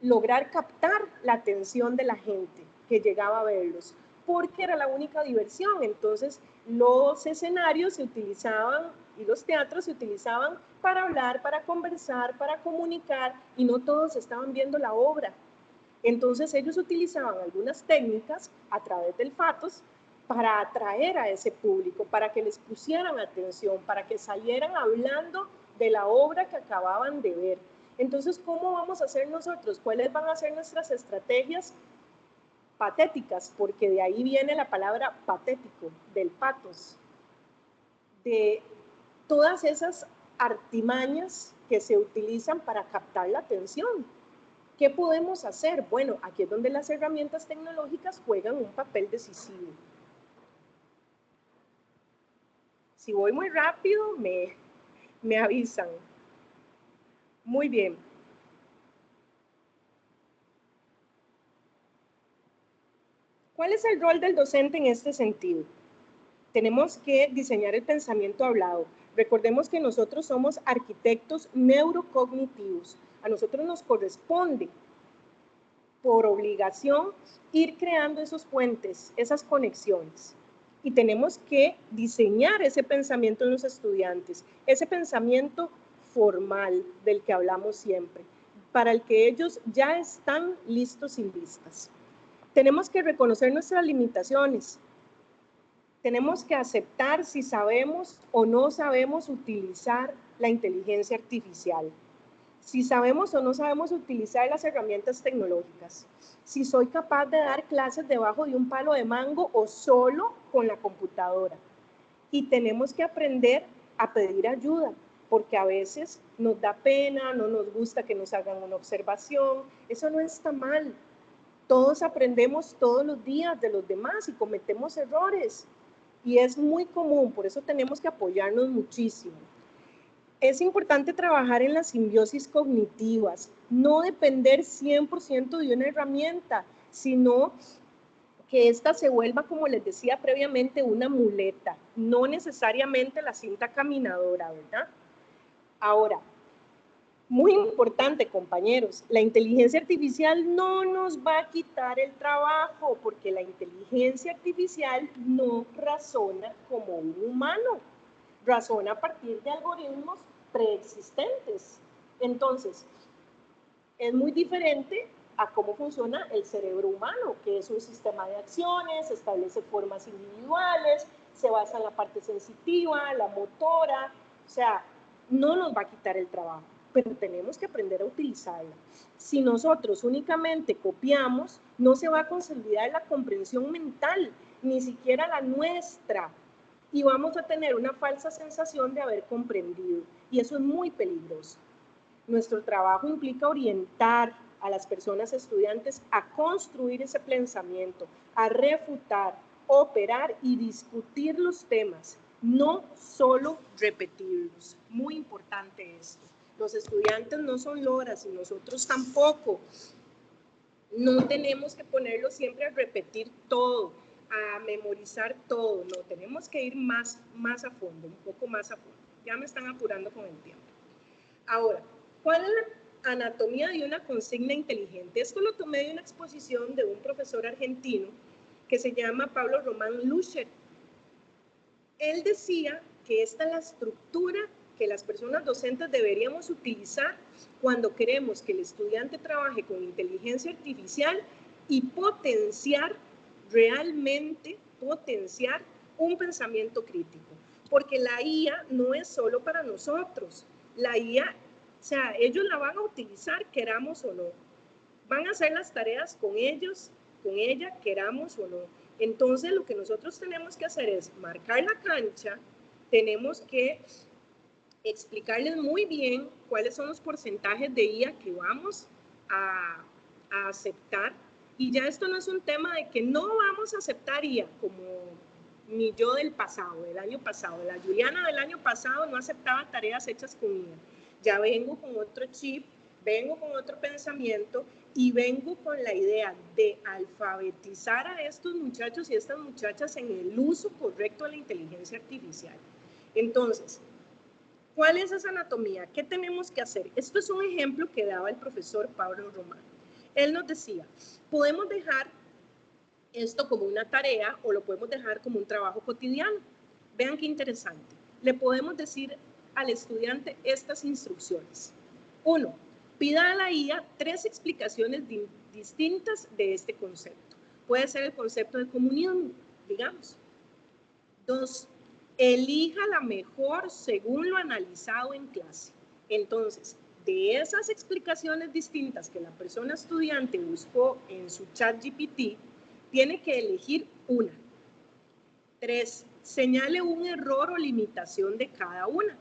B: lograr captar la atención de la gente que llegaba a verlos, porque era la única diversión. Entonces los escenarios se utilizaban y los teatros se utilizaban para hablar, para conversar, para comunicar, y no todos estaban viendo la obra. Entonces ellos utilizaban algunas técnicas a través del fatos para atraer a ese público, para que les pusieran atención, para que salieran hablando de la obra que acababan de ver. Entonces, ¿cómo vamos a hacer nosotros? ¿Cuáles van a ser nuestras estrategias? Patéticas, porque de ahí viene la palabra patético, del patos, de todas esas artimañas que se utilizan para captar la atención. ¿Qué podemos hacer? Bueno, aquí es donde las herramientas tecnológicas juegan un papel decisivo. Si voy muy rápido, me avisan. Muy bien. ¿Cuál es el rol del docente en este sentido? Tenemos que diseñar el pensamiento hablado. Recordemos que nosotros somos arquitectos neurocognitivos. A nosotros nos corresponde, por obligación, ir creando esos puentes, esas conexiones. Y tenemos que diseñar ese pensamiento en los estudiantes, ese pensamiento formal del que hablamos siempre, para el que ellos ya están listos y listas. Tenemos que reconocer nuestras limitaciones. Tenemos que aceptar si sabemos o no sabemos utilizar la inteligencia artificial. Si sabemos o no sabemos utilizar las herramientas tecnológicas. Si soy capaz de dar clases debajo de un palo de mango o solo con la computadora. Y tenemos que aprender a pedir ayuda, porque a veces nos da pena, no nos gusta que nos hagan una observación. Eso no está mal. Todos aprendemos todos los días de los demás y cometemos errores. Y es muy común, por eso tenemos que apoyarnos muchísimo. Es importante trabajar en las simbiosis cognitivas, no depender 100% de una herramienta, sino que ésta se vuelva, como les decía previamente, una muleta, no necesariamente la cinta caminadora, ¿verdad? Ahora, muy importante, compañeros, la inteligencia artificial no nos va a quitar el trabajo, porque la inteligencia artificial no razona como un humano, razona a partir de algoritmos preexistentes. Entonces, es muy diferente a cómo funciona el cerebro humano, que es un sistema de acciones, establece formas individuales, se basa en la parte sensitiva, la motora, o sea, no nos va a quitar el trabajo, pero tenemos que aprender a utilizarla. Si nosotros únicamente copiamos, no se va a consolidar la comprensión mental, ni siquiera la nuestra, y vamos a tener una falsa sensación de haber comprendido, y eso es muy peligroso. Nuestro trabajo implica orientar a las personas estudiantes a construir ese pensamiento, a refutar, operar y discutir los temas, no solo repetirlos. Muy importante esto. Los estudiantes no son loras y nosotros tampoco. No tenemos que ponerlos siempre a repetir todo, a memorizar todo. No, tenemos que ir más a fondo, un poco más a fondo. Ya me están apurando con el tiempo. Ahora, ¿cuál es la anatomía de una consigna inteligente? Esto lo tomé de una exposición de un profesor argentino que se llama Pablo Román Lucher. Él decía que esta es la estructura que las personas docentes deberíamos utilizar cuando queremos que el estudiante trabaje con inteligencia artificial y realmente potenciar un pensamiento crítico. Porque la IA no es solo para nosotros. La IA, o sea, ellos la van a utilizar, queramos o no. Van a hacer las tareas con ellos, con ella, queramos o no. Entonces, lo que nosotros tenemos que hacer es marcar la cancha, tenemos que explicarles muy bien cuáles son los porcentajes de IA que vamos a aceptar. Y ya esto no es un tema de que no vamos a aceptar IA, como mi yo del pasado, del año pasado. La Juliana del año pasado no aceptaba tareas hechas con IA. Ya vengo con otro chip, vengo con otro pensamiento y vengo con la idea de alfabetizar a estos muchachos y estas muchachas en el uso correcto de la inteligencia artificial. Entonces, ¿Cuál es esa anatomía? ¿Qué tenemos que hacer? Esto es un ejemplo que daba el profesor Pablo Román. Él nos decía, podemos dejar esto como una tarea o lo podemos dejar como un trabajo cotidiano. Vean qué interesante. Le podemos decir al estudiante estas instrucciones. 1. Pida a la IA 3 explicaciones distintas de este concepto. Puede ser el concepto de comunión, digamos. 2. Elija la mejor según lo analizado en clase. Entonces, de esas explicaciones distintas que la persona estudiante buscó en su chat GPT, tiene que elegir una. 3. Señale un error o limitación de cada una.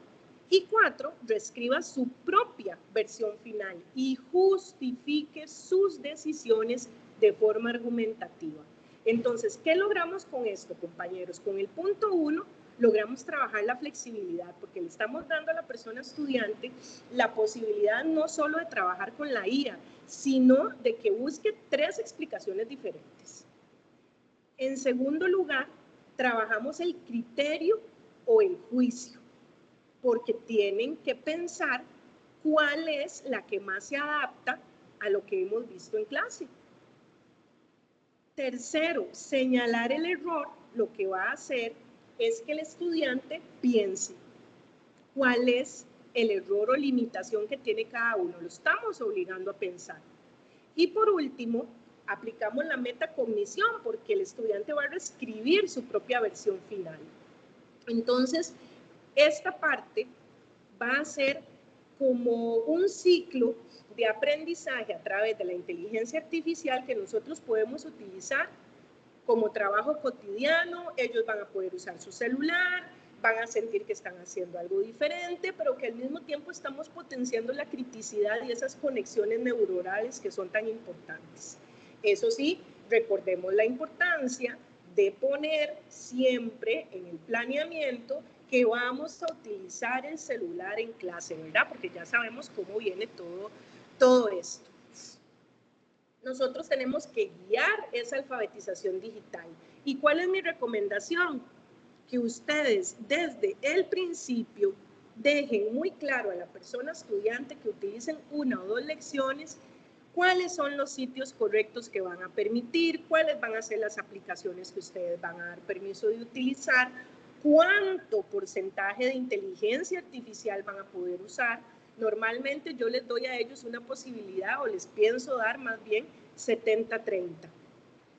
B: Y 4. Reescriba su propia versión final y justifique sus decisiones de forma argumentativa. Entonces, ¿qué logramos con esto, compañeros? Con el punto 1, logramos trabajar la flexibilidad, porque le estamos dando a la persona estudiante la posibilidad no solo de trabajar con la IA, sino de que busque 3 explicaciones diferentes. En segundo lugar, trabajamos el criterio o el juicio, porque tienen que pensar cuál es la que más se adapta a lo que hemos visto en clase. Tercero, señalar el error, lo que va a hacer es que el estudiante piense cuál es el error o limitación que tiene cada uno. Lo estamos obligando a pensar. Y por último, aplicamos la metacognición porque el estudiante va a reescribir su propia versión final. Entonces, esta parte va a ser como un ciclo de aprendizaje a través de la inteligencia artificial que nosotros podemos utilizar como trabajo cotidiano. Ellos van a poder usar su celular, van a sentir que están haciendo algo diferente, pero que al mismo tiempo estamos potenciando la criticidad y esas conexiones neuronales que son tan importantes. Eso sí, recordemos la importancia de poner siempre en el planeamiento que vamos a utilizar el celular en clase, ¿verdad? Porque ya sabemos cómo viene todo esto. Nosotros tenemos que guiar esa alfabetización digital. ¿Y cuál es mi recomendación? Que ustedes desde el principio dejen muy claro a la persona estudiante que utilicen 1 o 2 lecciones cuáles son los sitios correctos que van a permitir, cuáles van a ser las aplicaciones que ustedes van a dar permiso de utilizar, cuánto porcentaje de inteligencia artificial van a poder usar. Normalmente yo les doy a ellos una posibilidad, o les pienso dar más bien 70-30.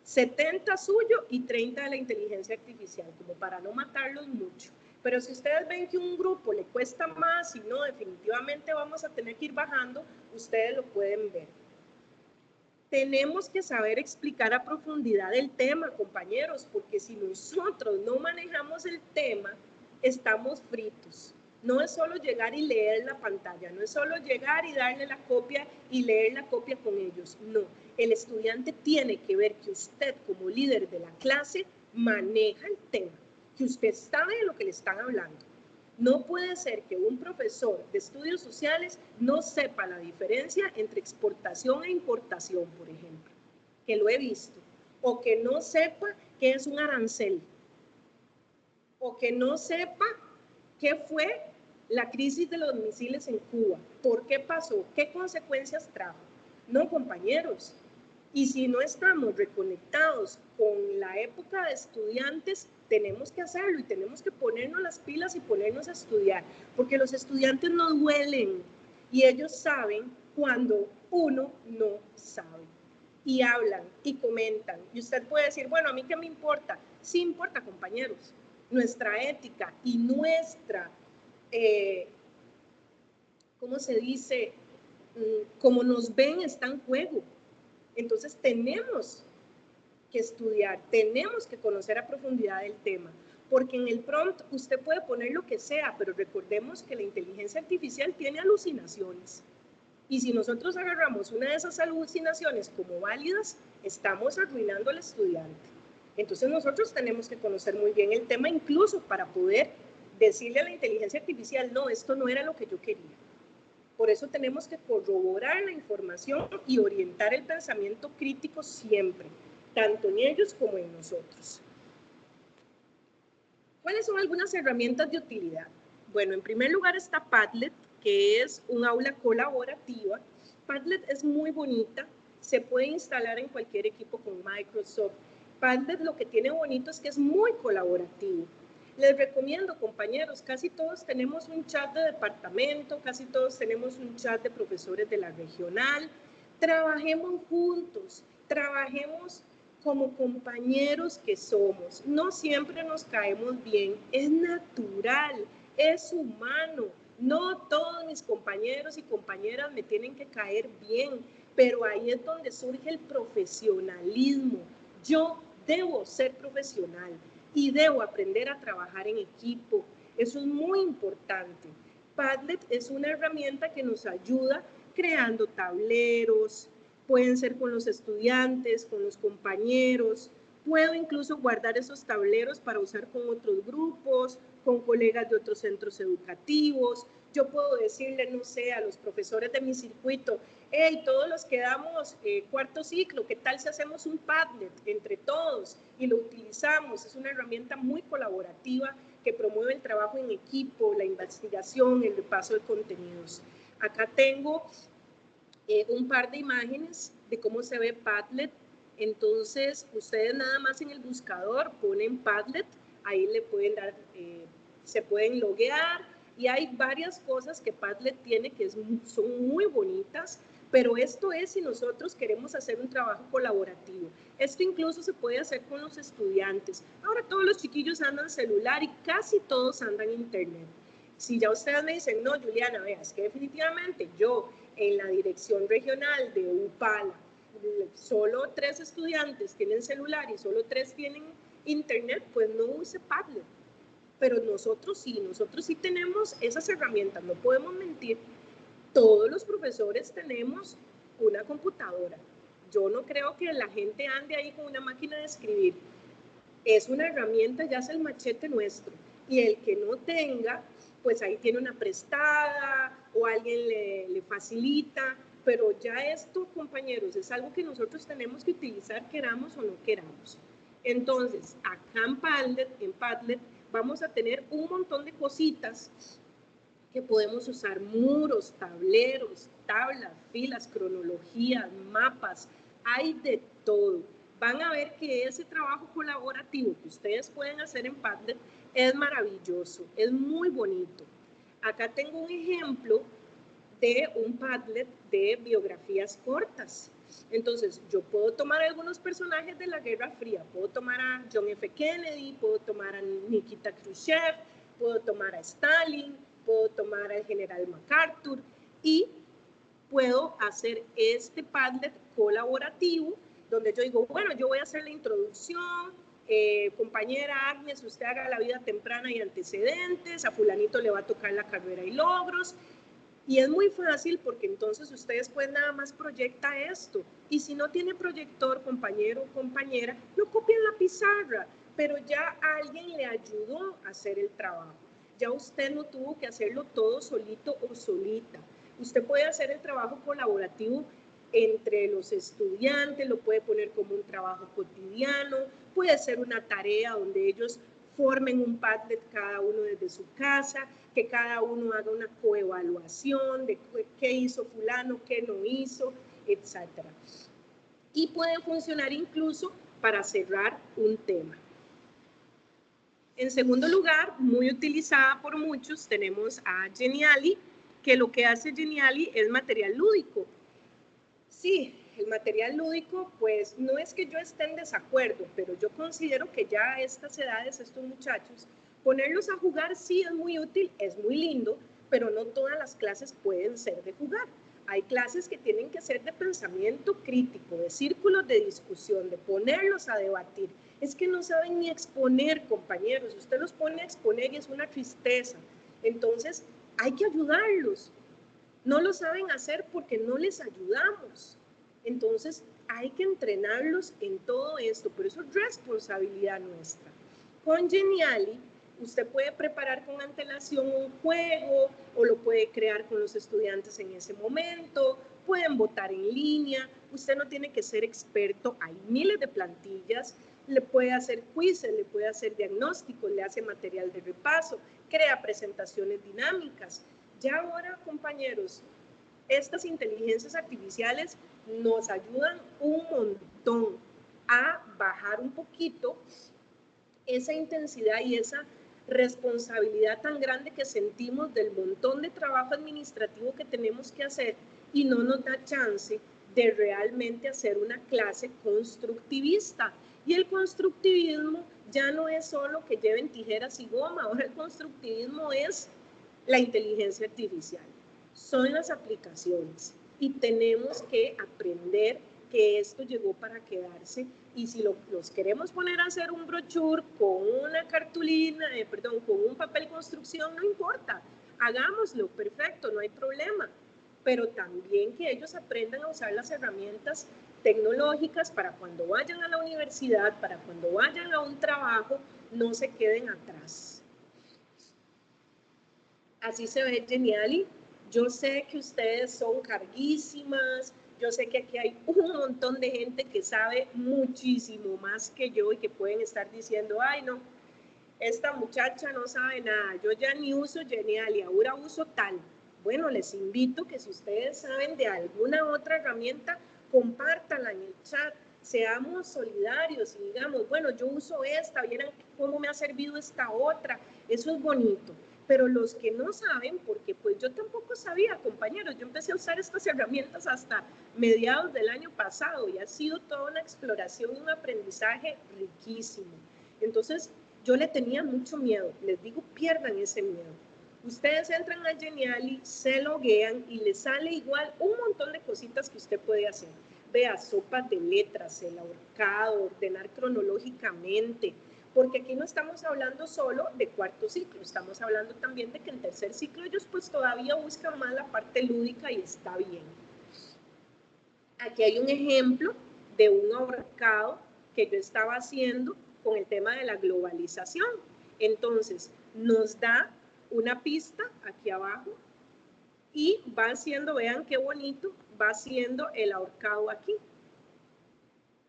B: 70 suyo y 30 de la inteligencia artificial, como para no matarlos mucho. Pero si ustedes ven que un grupo le cuesta más y no, definitivamente vamos a tener que ir bajando, ustedes lo pueden ver. Tenemos que saber explicar a profundidad el tema, compañeros, porque si nosotros no manejamos el tema, estamos fritos. No es solo llegar y leer la pantalla, no es solo llegar y darle la copia y leer la copia con ellos, no. El estudiante tiene que ver que usted como líder de la clase maneja el tema, que usted sabe de lo que le están hablando. No puede ser que un profesor de estudios sociales no sepa la diferencia entre exportación e importación, por ejemplo, que lo he visto, o que no sepa qué es un arancel, o que no sepa qué fue la crisis de los misiles en Cuba, por qué pasó, qué consecuencias trajo. No, compañeros, y si no estamos reconectados con la época de estudiantes, tenemos que hacerlo y tenemos que ponernos las pilas y ponernos a estudiar, porque los estudiantes no duelen y ellos saben cuando uno no sabe. Y hablan y comentan. Y usted puede decir, bueno, ¿a mí qué me importa? Sí importa, compañeros. Nuestra ética y nuestra, ¿cómo se dice? Como nos ven está en juego. Entonces tenemos que estudiar, tenemos que conocer a profundidad el tema, porque en el prompt usted puede poner lo que sea, pero recordemos que la inteligencia artificial tiene alucinaciones. Y si nosotros agarramos una de esas alucinaciones como válidas, estamos arruinando al estudiante. Entonces nosotros tenemos que conocer muy bien el tema, incluso para poder decirle a la inteligencia artificial, no, esto no era lo que yo quería. Por eso tenemos que corroborar la información y orientar el pensamiento crítico siempre, tanto en ellos como en nosotros. ¿Cuáles son algunas herramientas de utilidad? Bueno, en primer lugar está Padlet, que es un aula colaborativa. Padlet es muy bonita, se puede instalar en cualquier equipo con Microsoft. Padlet lo que tiene bonito es que es muy colaborativo. Les recomiendo, compañeros, casi todos tenemos un chat de departamento, casi todos tenemos un chat de profesores de la regional. Trabajemos juntos, trabajemos como compañeros que somos. No siempre nos caemos bien, es natural, es humano. No todos mis compañeros y compañeras me tienen que caer bien, pero ahí es donde surge el profesionalismo. Yo debo ser profesional y debo aprender a trabajar en equipo. Eso es muy importante. Padlet es una herramienta que nos ayuda creando tableros, pueden ser con los estudiantes, con los compañeros. Puedo incluso guardar esos tableros para usar con otros grupos, con colegas de otros centros educativos. Yo puedo decirle, no sé, a los profesores de mi circuito, hey, todos los que damos cuarto ciclo, ¿qué tal si hacemos un Padlet entre todos y lo utilizamos? Es una herramienta muy colaborativa que promueve el trabajo en equipo, la investigación, el repaso de contenidos. Acá tengo un par de imágenes de cómo se ve Padlet. Entonces, ustedes nada más en el buscador ponen Padlet, ahí le pueden dar, se pueden loguear, y hay varias cosas que Padlet tiene que son muy bonitas, pero esto es si nosotros queremos hacer un trabajo colaborativo. Esto incluso se puede hacer con los estudiantes. Ahora todos los chiquillos andan celular y casi todos andan internet. Si ya ustedes me dicen, no, Juliana, vea, es que definitivamente yo en la dirección regional de Upala, solo 3 estudiantes tienen celular y solo 3 tienen internet, pues no use Padlet. Pero nosotros sí tenemos esas herramientas, no podemos mentir. Todos los profesores tenemos una computadora. Yo no creo que la gente ande ahí con una máquina de escribir. Es una herramienta, ya es el machete nuestro. Y el que no tenga, pues ahí tiene una prestada o alguien le facilita, pero ya esto, compañeros, es algo que nosotros tenemos que utilizar, queramos o no queramos. Entonces, acá en Padlet vamos a tener un montón de cositas que podemos usar: muros, tableros, tablas, filas, cronologías, mapas, hay de todo. Van a ver que ese trabajo colaborativo que ustedes pueden hacer en Padlet es maravilloso, es muy bonito. Acá tengo un ejemplo de un Padlet de biografías cortas. Entonces, yo puedo tomar algunos personajes de la Guerra Fría, puedo tomar a John F. Kennedy, puedo tomar a Nikita Khrushchev, puedo tomar a Stalin, puedo tomar al general MacArthur y puedo hacer este Padlet colaborativo donde yo digo, bueno, yo voy a hacer la introducción, compañera Agnes, usted haga la vida temprana y antecedentes, a fulanito le va a tocar la carrera y logros. Y es muy fácil porque entonces ustedes pueden nada más proyectar esto. Y si no tiene proyector, compañero o compañera, lo copian en la pizarra, pero ya alguien le ayudó a hacer el trabajo. Ya usted no tuvo que hacerlo todo solito o solita. Usted puede hacer el trabajo colaborativo entre los estudiantes, lo puede poner como un trabajo cotidiano, puede ser una tarea donde ellos formen un Padlet cada uno desde su casa, que cada uno haga una coevaluación de qué hizo fulano, qué no hizo, etc. Y puede funcionar incluso para cerrar un tema. En segundo lugar, muy utilizada por muchos, tenemos a Geniali, que lo que hace Geniali es material lúdico. Sí, el material lúdico, pues no es que yo esté en desacuerdo, pero yo considero que ya a estas edades, estos muchachos, ponerlos a jugar sí es muy útil, es muy lindo, pero no todas las clases pueden ser de jugar. Hay clases que tienen que ser de pensamiento crítico, de círculos de discusión, de ponerlos a debatir. Es que no saben ni exponer, compañeros. Usted los pone a exponer y es una tristeza. Entonces, hay que ayudarlos. No lo saben hacer porque no les ayudamos. Entonces, hay que entrenarlos en todo esto, pero eso es responsabilidad nuestra. Con Geniali, usted puede preparar con antelación un juego o lo puede crear con los estudiantes en ese momento, pueden votar en línea, usted no tiene que ser experto, hay miles de plantillas. le puede hacer quizzes, le puede hacer diagnósticos, le hace material de repaso, crea presentaciones dinámicas. Ya ahora, compañeros, estas inteligencias artificiales nos ayudan un montón a bajar un poquito esa intensidad y esa responsabilidad tan grande que sentimos del montón de trabajo administrativo que tenemos que hacer y no nos da chance de realmente hacer una clase constructivista. Y el constructivismo ya no es solo que lleven tijeras y goma, ahora el constructivismo es la inteligencia artificial, son las aplicaciones y tenemos que aprender que esto llegó para quedarse y si los queremos poner a hacer un brochure con una cartulina, con un papel construcción, no importa, hagámoslo, perfecto, no hay problema, pero también que ellos aprendan a usar las herramientas tecnológicas para cuando vayan a la universidad, para cuando vayan a un trabajo, no se queden atrás. Así se ve Geniali. Yo sé que ustedes son carguísimas, yo sé que aquí hay un montón de gente que sabe muchísimo más que yo y que pueden estar diciendo, ay no, esta muchacha no sabe nada, yo ya ni uso Geniali, ahora uso tal. Bueno, les invito que si ustedes saben de alguna otra herramienta, compártanla en el chat, seamos solidarios y digamos, bueno, yo uso esta, vieran cómo me ha servido esta otra, eso es bonito. Pero los que no saben, porque pues yo tampoco sabía, compañeros, yo empecé a usar estas herramientas hasta mediados del año pasado y ha sido toda una exploración y un aprendizaje riquísimo. Entonces, yo le tenía mucho miedo, les digo, pierdan ese miedo. Ustedes entran a Geniali, se loguean y les sale igual un montón de cositas que usted puede hacer. Vea, sopas de letras, el ahorcado, ordenar cronológicamente, porque aquí no estamos hablando solo de cuarto ciclo, estamos hablando también de que en tercer ciclo ellos pues todavía buscan más la parte lúdica y está bien. Aquí hay un ejemplo de un ahorcado que yo estaba haciendo con el tema de la globalización. Entonces, nos da una pista aquí abajo y va haciendo, vean qué bonito, va haciendo el ahorcado aquí.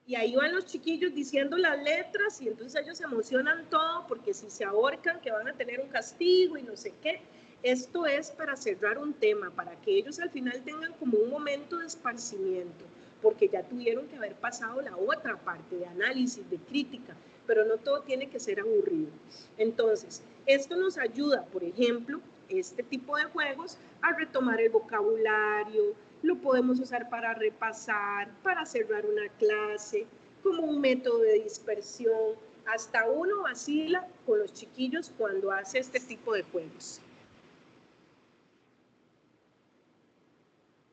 B: Y ahí van los chiquillos diciendo las letras y entonces ellos se emocionan todo porque si se ahorcan que van a tener un castigo y no sé qué. Esto es para cerrar un tema, para que ellos al final tengan como un momento de esparcimiento, porque ya tuvieron que haber pasado la otra parte de análisis, de crítica, pero no todo tiene que ser aburrido. Entonces, esto nos ayuda, por ejemplo, este tipo de juegos, a retomar el vocabulario, lo podemos usar para repasar, para cerrar una clase, como un método de dispersión. Hasta uno vacila con los chiquillos cuando hace este tipo de juegos.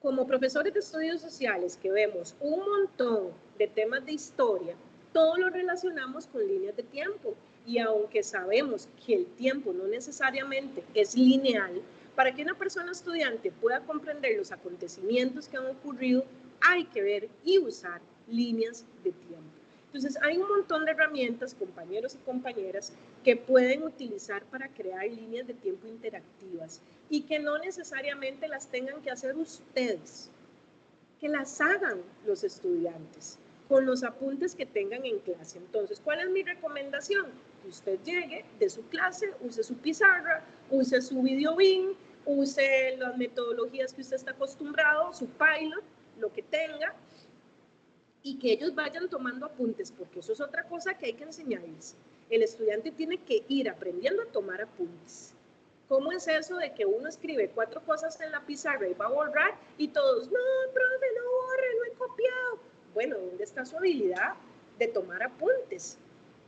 B: Como profesores de estudios sociales que vemos un montón de temas de historia, todo lo relacionamos con líneas de tiempo. Y aunque sabemos que el tiempo no necesariamente es lineal, para que una persona estudiante pueda comprender los acontecimientos que han ocurrido, hay que ver y usar líneas de tiempo. Entonces, hay un montón de herramientas, compañeros y compañeras, que pueden utilizar para crear líneas de tiempo interactivas y que no necesariamente las tengan que hacer ustedes, que las hagan los estudiantes con los apuntes que tengan en clase. Entonces, ¿cuál es mi recomendación? Que usted llegue de su clase, use su pizarra, use su videobin, use las metodologías que usted está acostumbrado, su Pilot, lo que tenga, y que ellos vayan tomando apuntes, porque eso es otra cosa que hay que enseñarles. El estudiante tiene que ir aprendiendo a tomar apuntes. ¿Cómo es eso de que uno escribe 4 cosas en la pizarra y va a borrar y todos, no, profe, no borre, no he copiado? Bueno, ¿dónde está su habilidad de tomar apuntes?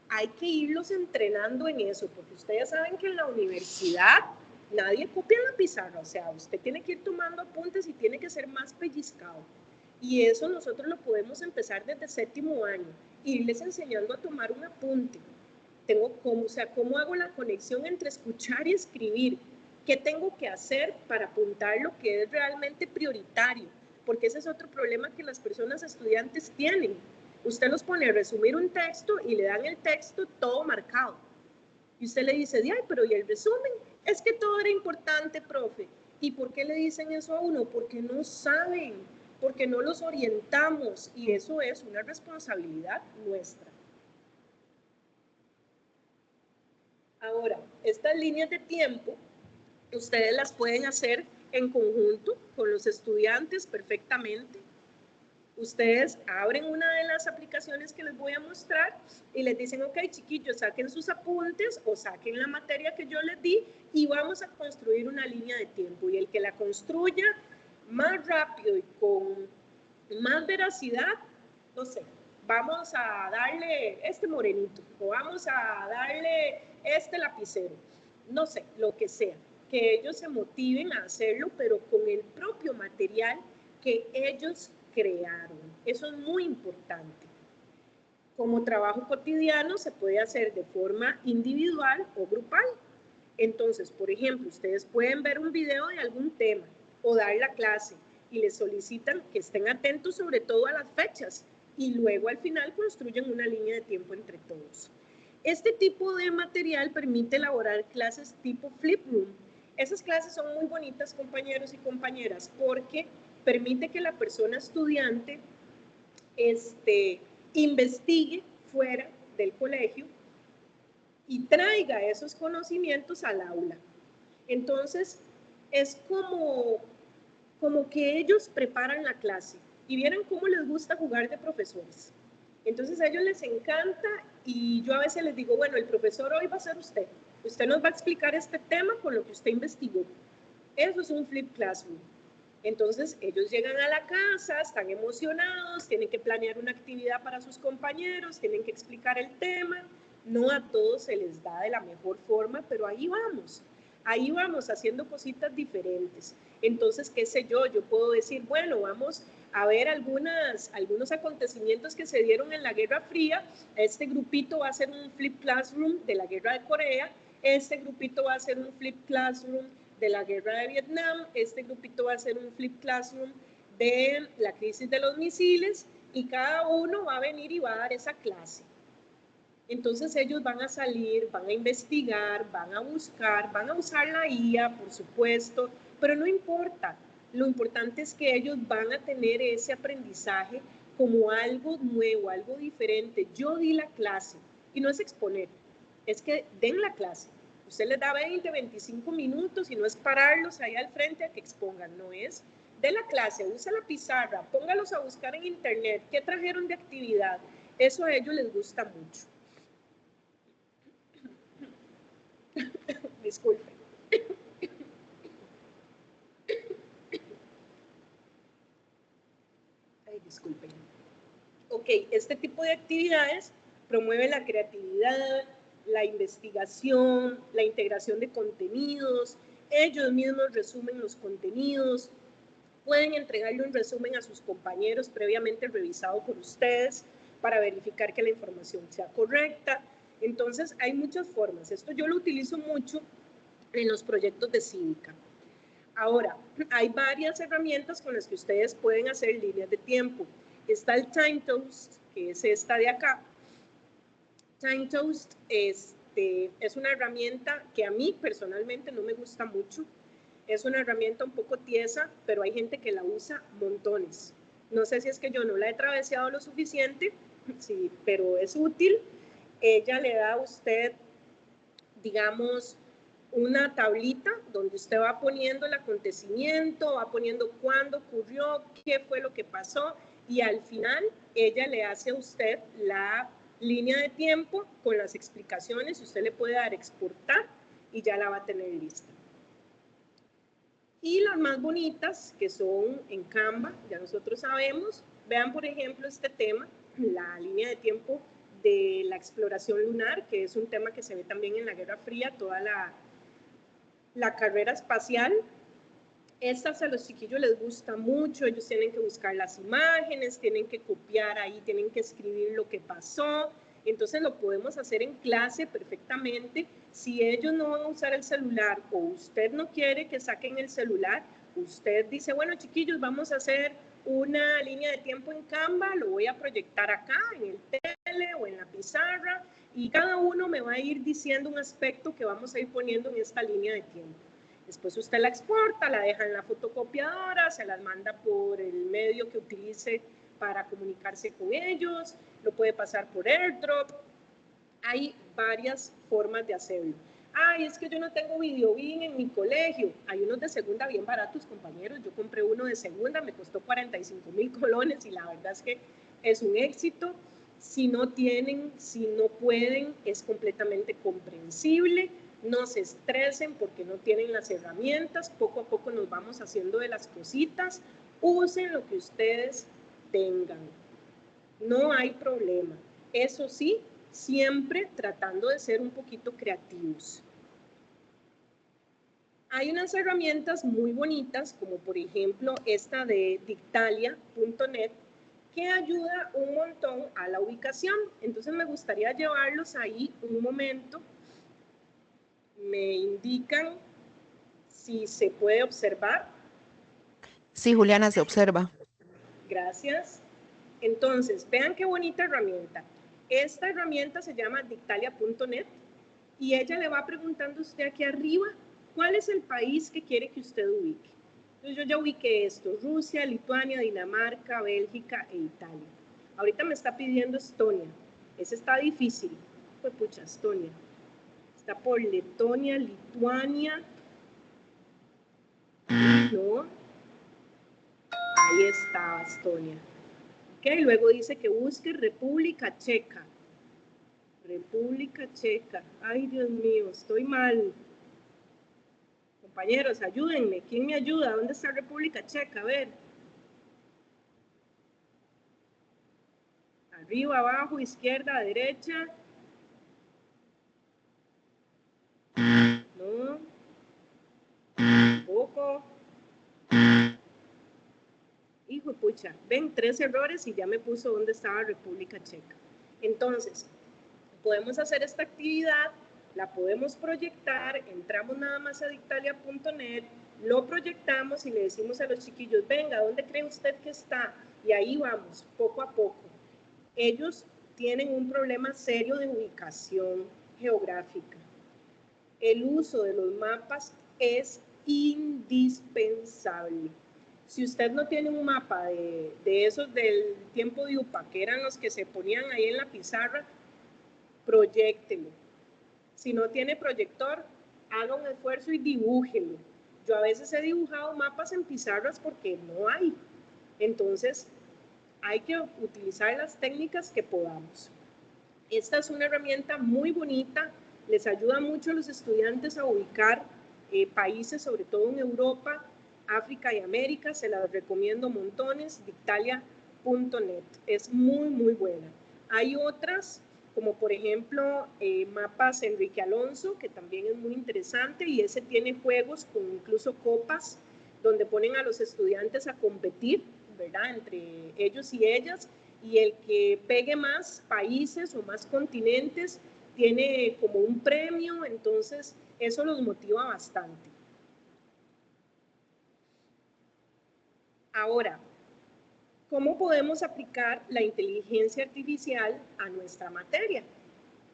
B: Hay que irlos entrenando en eso, porque ustedes saben que en la universidad nadie copia en la pizarra, o sea, usted tiene que ir tomando apuntes y tiene que ser más pellizcado. Y eso nosotros lo podemos empezar desde séptimo año, irles enseñando a tomar un apunte. ¿Cómo hago la conexión entre escuchar y escribir? ¿Qué tengo que hacer para apuntar lo que es realmente prioritario? Porque ese es otro problema que las personas estudiantes tienen. Usted los pone a resumir un texto y le dan el texto todo marcado. Y usted le dice, ay, pero ¿y el resumen? Es que todo era importante, profe. ¿Y por qué le dicen eso a uno? Porque no saben, porque no los orientamos y eso es una responsabilidad nuestra. Ahora, estas líneas de tiempo, ustedes las pueden hacer en conjunto con los estudiantes perfectamente. Ustedes abren una de las aplicaciones que les voy a mostrar y les dicen, ok, chiquillos, saquen sus apuntes o saquen la materia que yo les di y vamos a construir una línea de tiempo. Y el que la construya más rápido y con más veracidad, no sé, vamos a darle este morenito o vamos a darle este lapicero, no sé, lo que sea, que ellos se motiven a hacerlo, pero con el propio material que ellos crearon. Eso es muy importante. Como trabajo cotidiano se puede hacer de forma individual o grupal. Entonces, por ejemplo, ustedes pueden ver un video de algún tema o dar la clase y les solicitan que estén atentos sobre todo a las fechas y luego al final construyen una línea de tiempo entre todos. Este tipo de material permite elaborar clases tipo flip room. Esas clases son muy bonitas, compañeros y compañeras, porque permite que la persona estudiante investigue fuera del colegio y traiga esos conocimientos al aula. Entonces, es como que ellos preparan la clase y vieran cómo les gusta jugar de profesores. Entonces a ellos les encanta y yo a veces les digo, bueno, el profesor hoy va a ser usted. Usted nos va a explicar este tema con lo que usted investigó. Eso es un flip classroom. Entonces ellos llegan a la casa, están emocionados, tienen que planear una actividad para sus compañeros, tienen que explicar el tema. No a todos se les da de la mejor forma, pero ahí vamos haciendo cositas diferentes. Entonces, qué sé yo puedo decir, bueno, vamos a ver algunos acontecimientos que se dieron en la Guerra Fría. Este grupito va a hacer un flip classroom de la Guerra de Corea, este grupito va a hacer un flip classroom de la Guerra de Vietnam, este grupito va a hacer un flip classroom de la crisis de los misiles y cada uno va a venir y va a dar esa clase. Entonces ellos van a salir, van a investigar, van a buscar, van a usar la IA, por supuesto, pero no importa. Lo importante es que ellos van a tener ese aprendizaje como algo nuevo, algo diferente. Yo di la clase y no es exponer, es que den la clase. Usted les da 20, 25 minutos y no es pararlos ahí al frente a que expongan, no es. De la clase, usa la pizarra, póngalos a buscar en internet qué trajeron de actividad. Eso a ellos les gusta mucho. Disculpen. Ay, disculpen. Ok, este tipo de actividades promueve la creatividad, la investigación, la integración de contenidos. Ellos mismos resumen los contenidos, pueden entregarle un resumen a sus compañeros previamente revisado por ustedes para verificar que la información sea correcta. Entonces, hay muchas formas. Esto yo lo utilizo mucho en los proyectos de cívica. Ahora, hay varias herramientas con las que ustedes pueden hacer líneas de tiempo. Está el Time Toast, que es esta de acá. Time Toast es una herramienta que a mí personalmente no me gusta mucho. Es una herramienta un poco tiesa, pero hay gente que la usa montones. No sé si es que yo no la he traveseado lo suficiente, sí, pero es útil. Ella le da a usted, digamos, una tablita donde usted va poniendo el acontecimiento, va poniendo cuándo ocurrió, qué fue lo que pasó y al final ella le hace a usted la línea de tiempo con las explicaciones y usted le puede dar exportar y ya la va a tener lista. Y las más bonitas, que son en Canva, ya nosotros sabemos, vean por ejemplo este tema, la línea de tiempo de la exploración lunar, que es un tema que se ve también en la Guerra Fría, toda la carrera espacial. Estas a los chiquillos les gusta mucho, ellos tienen que buscar las imágenes, tienen que copiar ahí, tienen que escribir lo que pasó, entonces lo podemos hacer en clase perfectamente. Si ellos no van a usar el celular o usted no quiere que saquen el celular, usted dice, bueno chiquillos, vamos a hacer una línea de tiempo en Canva, lo voy a proyectar acá en el tele o en la pizarra y cada uno me va a ir diciendo un aspecto que vamos a ir poniendo en esta línea de tiempo. Después usted la exporta, la deja en la fotocopiadora, se las manda por el medio que utilice para comunicarse con ellos, lo puede pasar por AirDrop. Hay varias formas de hacerlo. Ay, es que yo no tengo Videobeam en mi colegio. Hay unos de segunda bien baratos, compañeros. Yo compré uno de segunda, me costó 45.000 colones y la verdad es que es un éxito. Si no tienen, si no pueden, es completamente comprensible. No se estresen porque no tienen las herramientas. Poco a poco nos vamos haciendo de las cositas. Usen lo que ustedes tengan. No hay problema. Eso sí, siempre tratando de ser un poquito creativos. Hay unas herramientas muy bonitas, como por ejemplo esta de Dictalia.net, que ayuda un montón a la ubicación. Entonces me gustaría llevarlos ahí un momento. Me indican si se puede observar.
A: Sí, Juliana, se observa.
B: Gracias. Entonces, vean qué bonita herramienta. Esta herramienta se llama Dictalia.net y ella le va preguntando a usted aquí arriba cuál es el país que quiere que usted ubique. Entonces yo ya ubiqué esto: Rusia, Lituania, Dinamarca, Bélgica e Italia. Ahorita me está pidiendo Estonia. Ese está difícil. Pues pucha, Estonia. Está por Letonia, Lituania. No. Ahí está Estonia. Ok, luego dice que busque República Checa. República Checa. Ay, Dios mío, estoy mal. Compañeros, ayúdenme. ¿Quién me ayuda? ¿Dónde está República Checa? A ver. Arriba, abajo, izquierda, derecha. No. Tampoco. Hijo de pucha. Ven, 3 errores y ya me puso dónde estaba República Checa. Entonces, podemos hacer esta actividad, la podemos proyectar, entramos nada más a dictalia.net, lo proyectamos y le decimos a los chiquillos, venga, ¿dónde cree usted que está? Y ahí vamos, poco a poco. Ellos tienen un problema serio de ubicación geográfica. El uso de los mapas es indispensable. Si usted no tiene un mapa de esos del tiempo de UPA, que eran los que se ponían ahí en la pizarra, proyéctelo. Si no tiene proyector, haga un esfuerzo y dibújelo. Yo a veces he dibujado mapas en pizarras porque no hay. Entonces, hay que utilizar las técnicas que podamos. Esta es una herramienta muy bonita, les ayuda mucho a los estudiantes a ubicar países, sobre todo en Europa, África y América. Se las recomiendo montones. Dictalia.net es muy, muy buena. Hay otras, como por ejemplo Mapas Enrique Alonso, que también es muy interesante, y ese tiene juegos con incluso copas, donde ponen a los estudiantes a competir, ¿verdad?, entre ellos y ellas, y el que pegue más países o más continentes tiene como un premio. Entonces eso los motiva bastante. Ahora, ¿cómo podemos aplicar la inteligencia artificial a nuestra materia?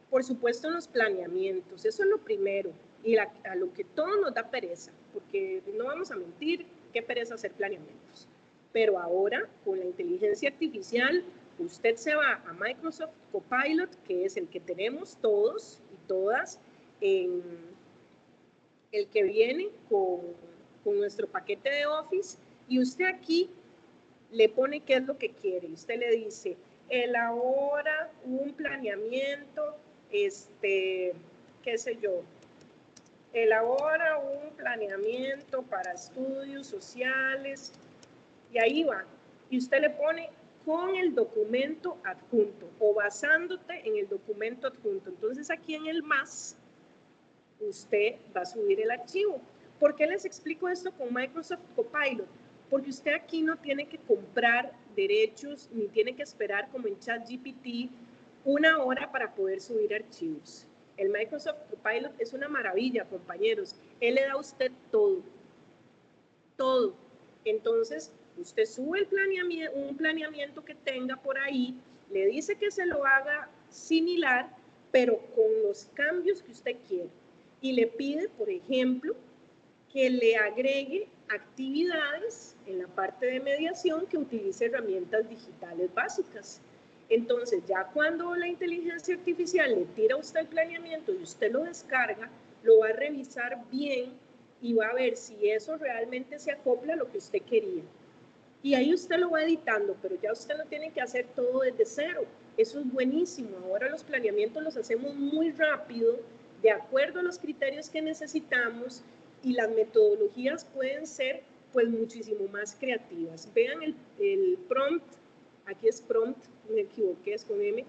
B: Por supuesto, en los planeamientos, eso es lo primero, y a lo que todo nos da pereza, porque no vamos a mentir, qué pereza hacer planeamientos. Pero ahora, con la inteligencia artificial, usted se va a Microsoft Copilot, que es el que tenemos todos y todas, el que viene con nuestro paquete de Office, y usted aquí le pone qué es lo que quiere. Usted le dice, elabora un planeamiento, qué sé yo, elabora un planeamiento para estudios sociales, y ahí va. Y usted le pone con el documento adjunto o basándote en el documento adjunto. Entonces aquí en el más, usted va a subir el archivo. ¿Por qué les explico esto con Microsoft Copilot? Porque usted aquí no tiene que comprar derechos ni tiene que esperar como en ChatGPT 1 hora para poder subir archivos. El Microsoft Copilot es una maravilla, compañeros. Él le da a usted todo, todo. Entonces, usted sube un planeamiento que tenga por ahí, le dice que se lo haga similar, pero con los cambios que usted quiere. Y le pide, por ejemplo, que le agregue actividades en la parte de mediación que utilice herramientas digitales básicas. Entonces, ya cuando la inteligencia artificial le tira a usted el planeamiento y usted lo descarga, lo va a revisar bien y va a ver si eso realmente se acopla a lo que usted quería. Y ahí usted lo va editando, pero ya usted no tiene que hacer todo desde cero. Eso es buenísimo. Ahora los planeamientos los hacemos muy rápido, de acuerdo a los criterios que necesitamos, y las metodologías pueden ser pues muchísimo más creativas. Vean el prompt, aquí es prompt, me equivoqué, es con M.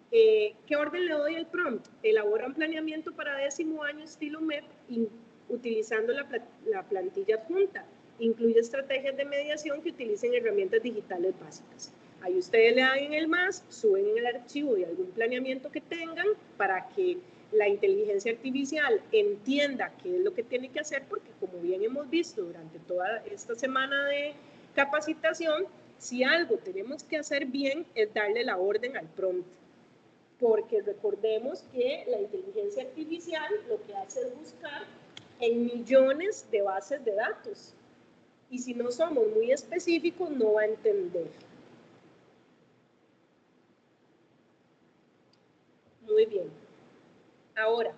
B: ¿Qué orden le doy al prompt? Elabora un planeamiento para 10º año estilo MEP utilizando la plantilla adjunta. Incluye estrategias de mediación que utilicen herramientas digitales básicas. Ahí ustedes le dan en el más, suben en el archivo de algún planeamiento que tengan para que la inteligencia artificial entienda qué es lo que tiene que hacer, porque como bien hemos visto durante toda esta semana de capacitación, si algo tenemos que hacer bien es darle la orden al prompt. Porque recordemos que la inteligencia artificial lo que hace es buscar en millones de bases de datos. Y si no somos muy específicos, no va a entender. Muy bien. Ahora,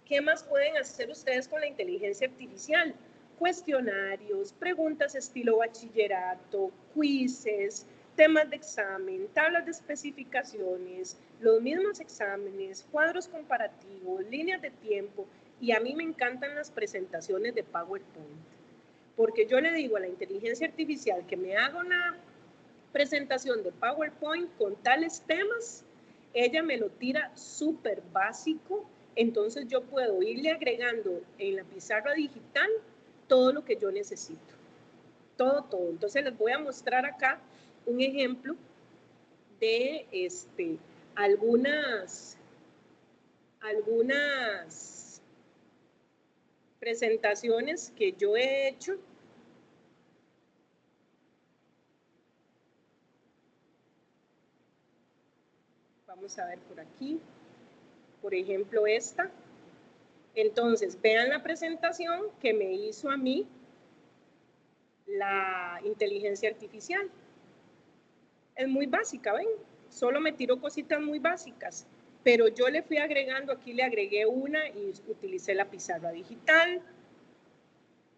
B: ¿qué más pueden hacer ustedes con la inteligencia artificial? Cuestionarios, preguntas estilo bachillerato, quizzes, temas de examen, tablas de especificaciones, los mismos exámenes, cuadros comparativos, líneas de tiempo, y a mí me encantan las presentaciones de PowerPoint, porque yo le digo a la inteligencia artificial que me haga una presentación de PowerPoint con tales temas, ella me lo tira súper básico, entonces yo puedo irle agregando en la pizarra digital todo lo que yo necesito. Todo. Entonces les voy a mostrar acá un ejemplo de algunas presentaciones que yo he hecho. Vamos a ver por aquí. Por ejemplo, esta. Entonces, vean la presentación que me hizo a mí la inteligencia artificial. Es muy básica, ¿ven? Solo me tiró cositas muy básicas, pero yo le fui agregando, aquí le agregué una y utilicé la pizarra digital.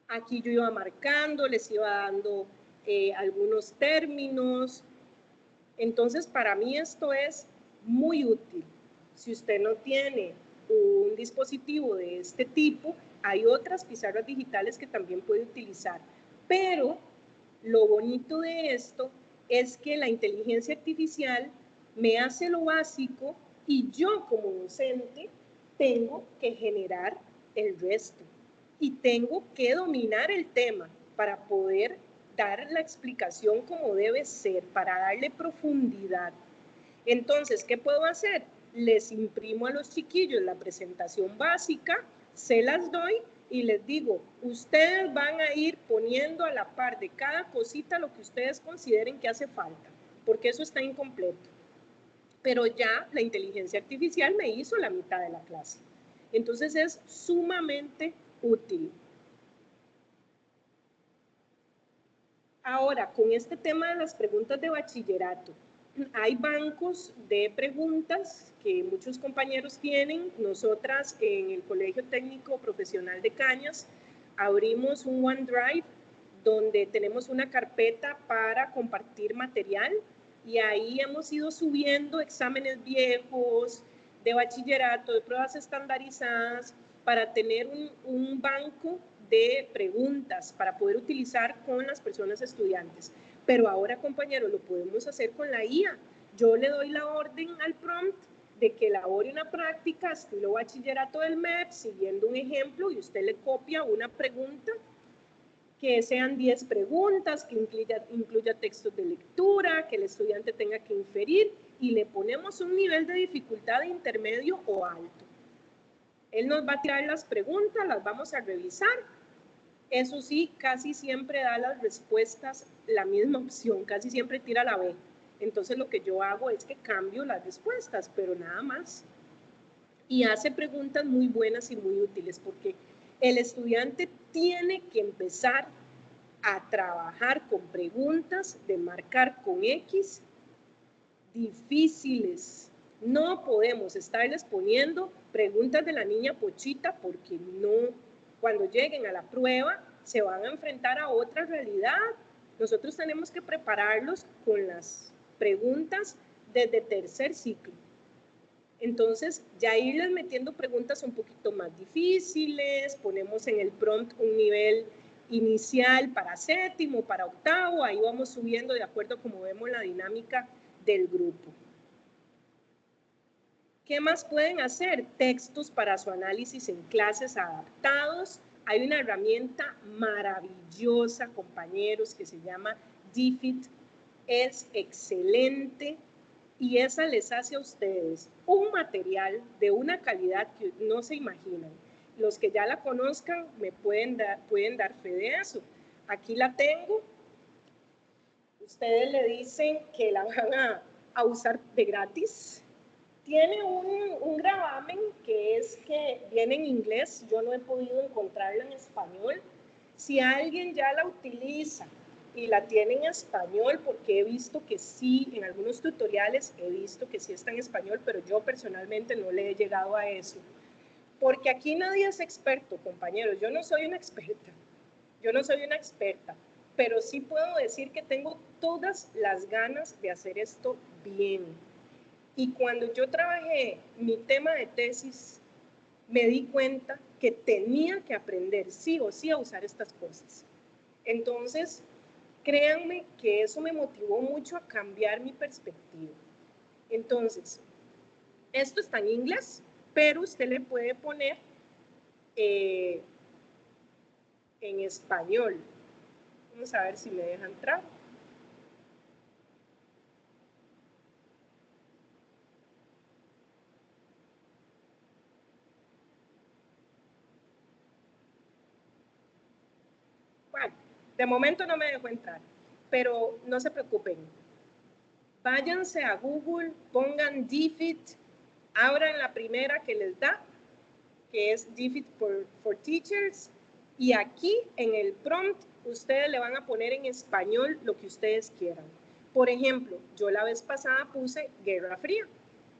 B: Aquí yo iba marcando, les iba dando algunos términos. Entonces, para mí esto es muy útil. Si usted no tiene un dispositivo de este tipo, hay otras pizarras digitales que también puede utilizar. Pero lo bonito de esto es que la inteligencia artificial me hace lo básico y yo como docente tengo que generar el resto. Y tengo que dominar el tema para poder dar la explicación como debe ser, para darle profundidad. Entonces, ¿qué puedo hacer? Les imprimo a los chiquillos la presentación básica, se las doy y les digo, ustedes van a ir poniendo a la par de cada cosita lo que ustedes consideren que hace falta, porque eso está incompleto. Pero ya la inteligencia artificial me hizo la mitad de la clase. Entonces es sumamente útil. Ahora, con este tema de las preguntas de bachillerato, hay bancos de preguntas que muchos compañeros tienen. Nosotras en el Colegio Técnico Profesional de Cañas abrimos un OneDrive donde tenemos una carpeta para compartir material y ahí hemos ido subiendo exámenes viejos de bachillerato, de pruebas estandarizadas, para tener un banco de preguntas para poder utilizar con las personas estudiantes. Pero ahora, compañeros, lo podemos hacer con la IA. Yo le doy la orden al prompt de que elabore una práctica estilo bachillerato del MEP, siguiendo un ejemplo, y usted le copia una pregunta, que sean 10 preguntas, que incluya textos de lectura, que el estudiante tenga que inferir, y le ponemos un nivel de dificultad de intermedio o alto. Él nos va a tirar las preguntas, las vamos a revisar. Eso sí, casi siempre da las respuestas la misma opción, casi siempre tira la B. Entonces lo que yo hago es que cambio las respuestas, pero nada más. Y hace preguntas muy buenas y muy útiles, porque el estudiante tiene que empezar a trabajar con preguntas de marcar con X difíciles. No podemos estarles poniendo preguntas de la niña Pochita, porque no, cuando lleguen a la prueba se van a enfrentar a otra realidad. Nosotros tenemos que prepararlos con las preguntas desde tercer ciclo. Entonces, ya irles metiendo preguntas un poquito más difíciles, ponemos en el prompt un nivel inicial para séptimo, para octavo, ahí vamos subiendo de acuerdo a cómo vemos la dinámica del grupo. ¿Qué más pueden hacer? Textos para su análisis en clases adaptados. Hay una herramienta maravillosa, compañeros, que se llama DFID. Es excelente y esa les hace a ustedes un material de una calidad que no se imaginan. Los que ya la conozcan me pueden dar fe de eso. Aquí la tengo. Ustedes le dicen que la van a usar de gratis. Tiene un gravamen que viene en inglés, yo no he podido encontrarla en español. Si alguien ya la utiliza y la tiene en español, porque he visto que sí, en algunos tutoriales he visto que sí está en español, pero yo personalmente no le he llegado a eso. Porque aquí nadie es experto, compañeros, yo no soy una experta, pero sí puedo decir que tengo todas las ganas de hacer esto bien. Y cuando yo trabajé mi tema de tesis, me di cuenta que tenía que aprender sí o sí a usar estas cosas. Entonces, créanme que eso me motivó mucho a cambiar mi perspectiva. Entonces, esto está en inglés, pero usted le puede poner en español. Vamos a ver si me deja entrar. Bueno, de momento no me dejó entrar, pero no se preocupen. Váyanse a Google, pongan DFID, abran la primera que les da, que es DFID for Teachers, y aquí en el prompt ustedes le van a poner en español lo que ustedes quieran. Por ejemplo, yo la vez pasada puse Guerra Fría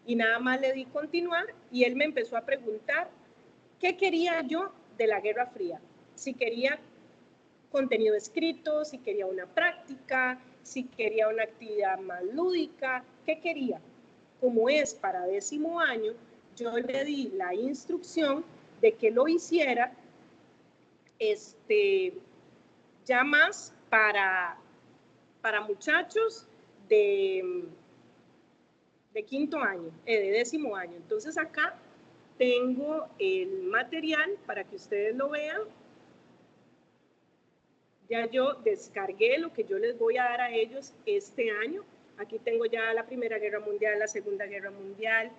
B: y nada más le di continuar y él me empezó a preguntar qué quería yo de la Guerra Fría. Si quería contenido escrito, si quería una práctica, si quería una actividad más lúdica, ¿qué quería? Como es para 10º año, yo le di la instrucción de que lo hiciera ya más para muchachos de 5º año, de 10º año. Entonces acá tengo el material para que ustedes lo vean. Ya yo descargué lo que yo les voy a dar a ellos este año. Aquí tengo ya la Primera Guerra Mundial, la Segunda Guerra Mundial.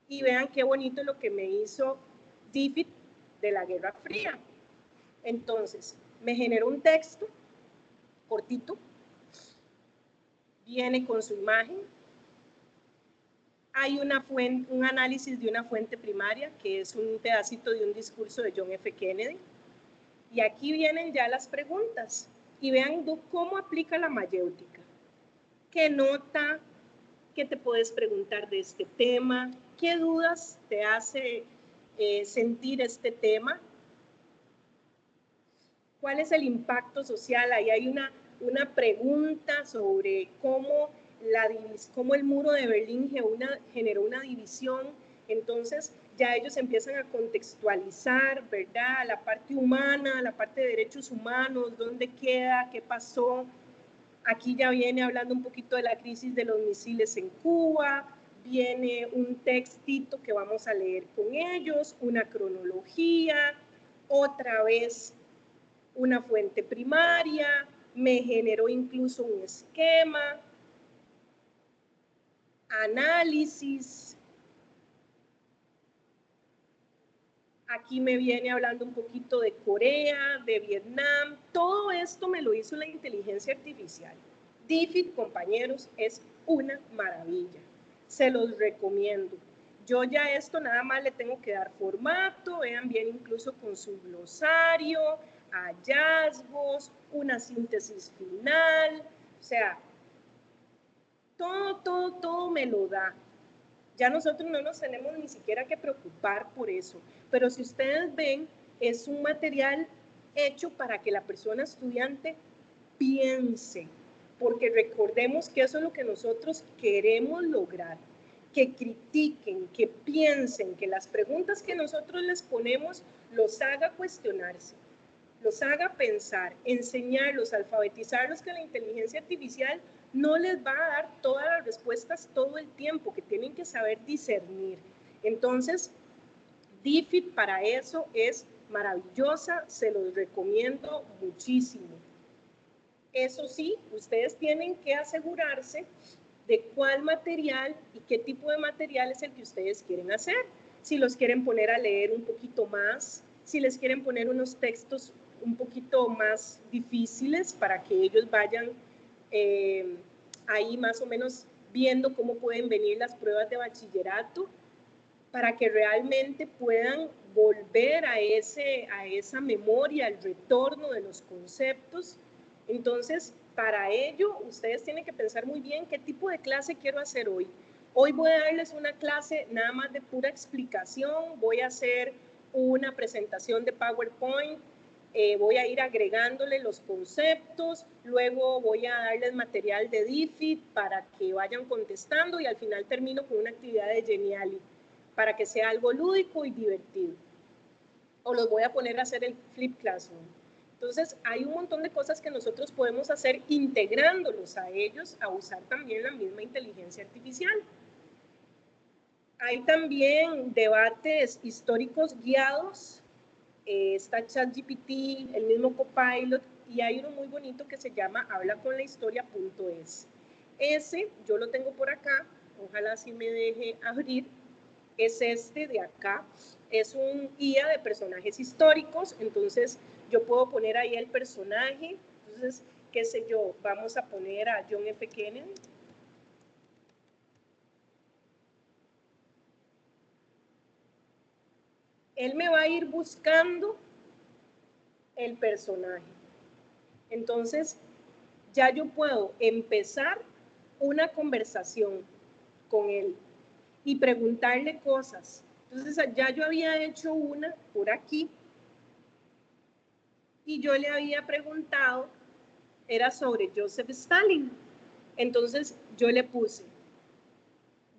B: Y vean qué bonito lo que me hizo DFID de la Guerra Fría. Entonces, me generó un texto cortito. Viene con su imagen. Hay un análisis de una fuente primaria, que es un pedacito de un discurso de John F. Kennedy. Y aquí vienen ya las preguntas. Y vean cómo aplica la mayéutica. ¿Qué nota? ¿Qué te puedes preguntar de este tema? ¿Qué dudas te hace sentir este tema? ¿Cuál es el impacto social? Ahí hay una pregunta sobre cómo el muro de Berlín generó una división. Entonces, ya ellos empiezan a contextualizar, ¿verdad? La parte humana, la parte de derechos humanos, dónde queda, qué pasó. Aquí ya viene hablando un poquito de la crisis de los misiles en Cuba, viene un textito que vamos a leer con ellos, una cronología, otra vez una fuente primaria, me generó incluso un esquema, análisis. Aquí me viene hablando un poquito de Corea, de Vietnam. Todo esto me lo hizo la inteligencia artificial. DFID, compañeros, es una maravilla. Se los recomiendo. Yo ya esto nada más le tengo que dar formato. Vean bien, incluso con su glosario, hallazgos, una síntesis final. O sea, todo me lo da. Ya nosotros no nos tenemos ni siquiera que preocupar por eso. Pero si ustedes ven, es un material hecho para que la persona estudiante piense, porque recordemos que eso es lo que nosotros queremos lograr, que critiquen, que piensen, que las preguntas que nosotros les ponemos los haga cuestionarse, los haga pensar, enseñarlos, alfabetizarlos que la inteligencia artificial no les va a dar todas las respuestas todo el tiempo, que tienen que saber discernir. Entonces, DeepFit para eso es maravillosa, se los recomiendo muchísimo. Eso sí, ustedes tienen que asegurarse de cuál material y qué tipo de material es el que ustedes quieren hacer. Si los quieren poner a leer un poquito más, si les quieren poner unos textos un poquito más difíciles para que ellos vayan ahí más o menos viendo cómo pueden venir las pruebas de bachillerato, para que realmente puedan volver a esa memoria, al retorno de los conceptos. Entonces, para ello, ustedes tienen que pensar muy bien qué tipo de clase quiero hacer hoy. Hoy voy a darles una clase nada más de pura explicación, voy a hacer una presentación de PowerPoint, voy a ir agregándole los conceptos, luego voy a darles material de DeepFit para que vayan contestando y al final termino con una actividad de Geniali para que sea algo lúdico y divertido. O los voy a poner a hacer el Flip Classroom. Entonces, hay un montón de cosas que nosotros podemos hacer integrándolos a ellos a usar también la misma inteligencia artificial. Hay también debates históricos guiados, está ChatGPT, el mismo Copilot, y hay uno muy bonito que se llama hablaconlahistoria.es. Ese yo lo tengo por acá, ojalá sí me deje abrir, es este de acá, es un guía de personajes históricos, entonces yo puedo poner ahí el personaje, entonces, qué sé yo, vamos a poner a John F. Kennedy. Él me va a ir buscando el personaje. Entonces, ya yo puedo empezar una conversación con él y preguntarle cosas. Entonces, ya yo había hecho una por aquí y yo le había preguntado, era sobre Joseph Stalin. Entonces, yo le puse,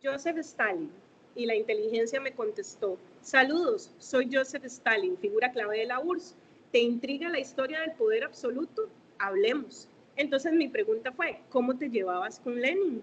B: Joseph Stalin, y la inteligencia me contestó, saludos, soy Joseph Stalin, figura clave de la URSS. ¿Te intriga la historia del poder absoluto? Hablemos. Entonces mi pregunta fue, ¿cómo te llevabas con Lenin?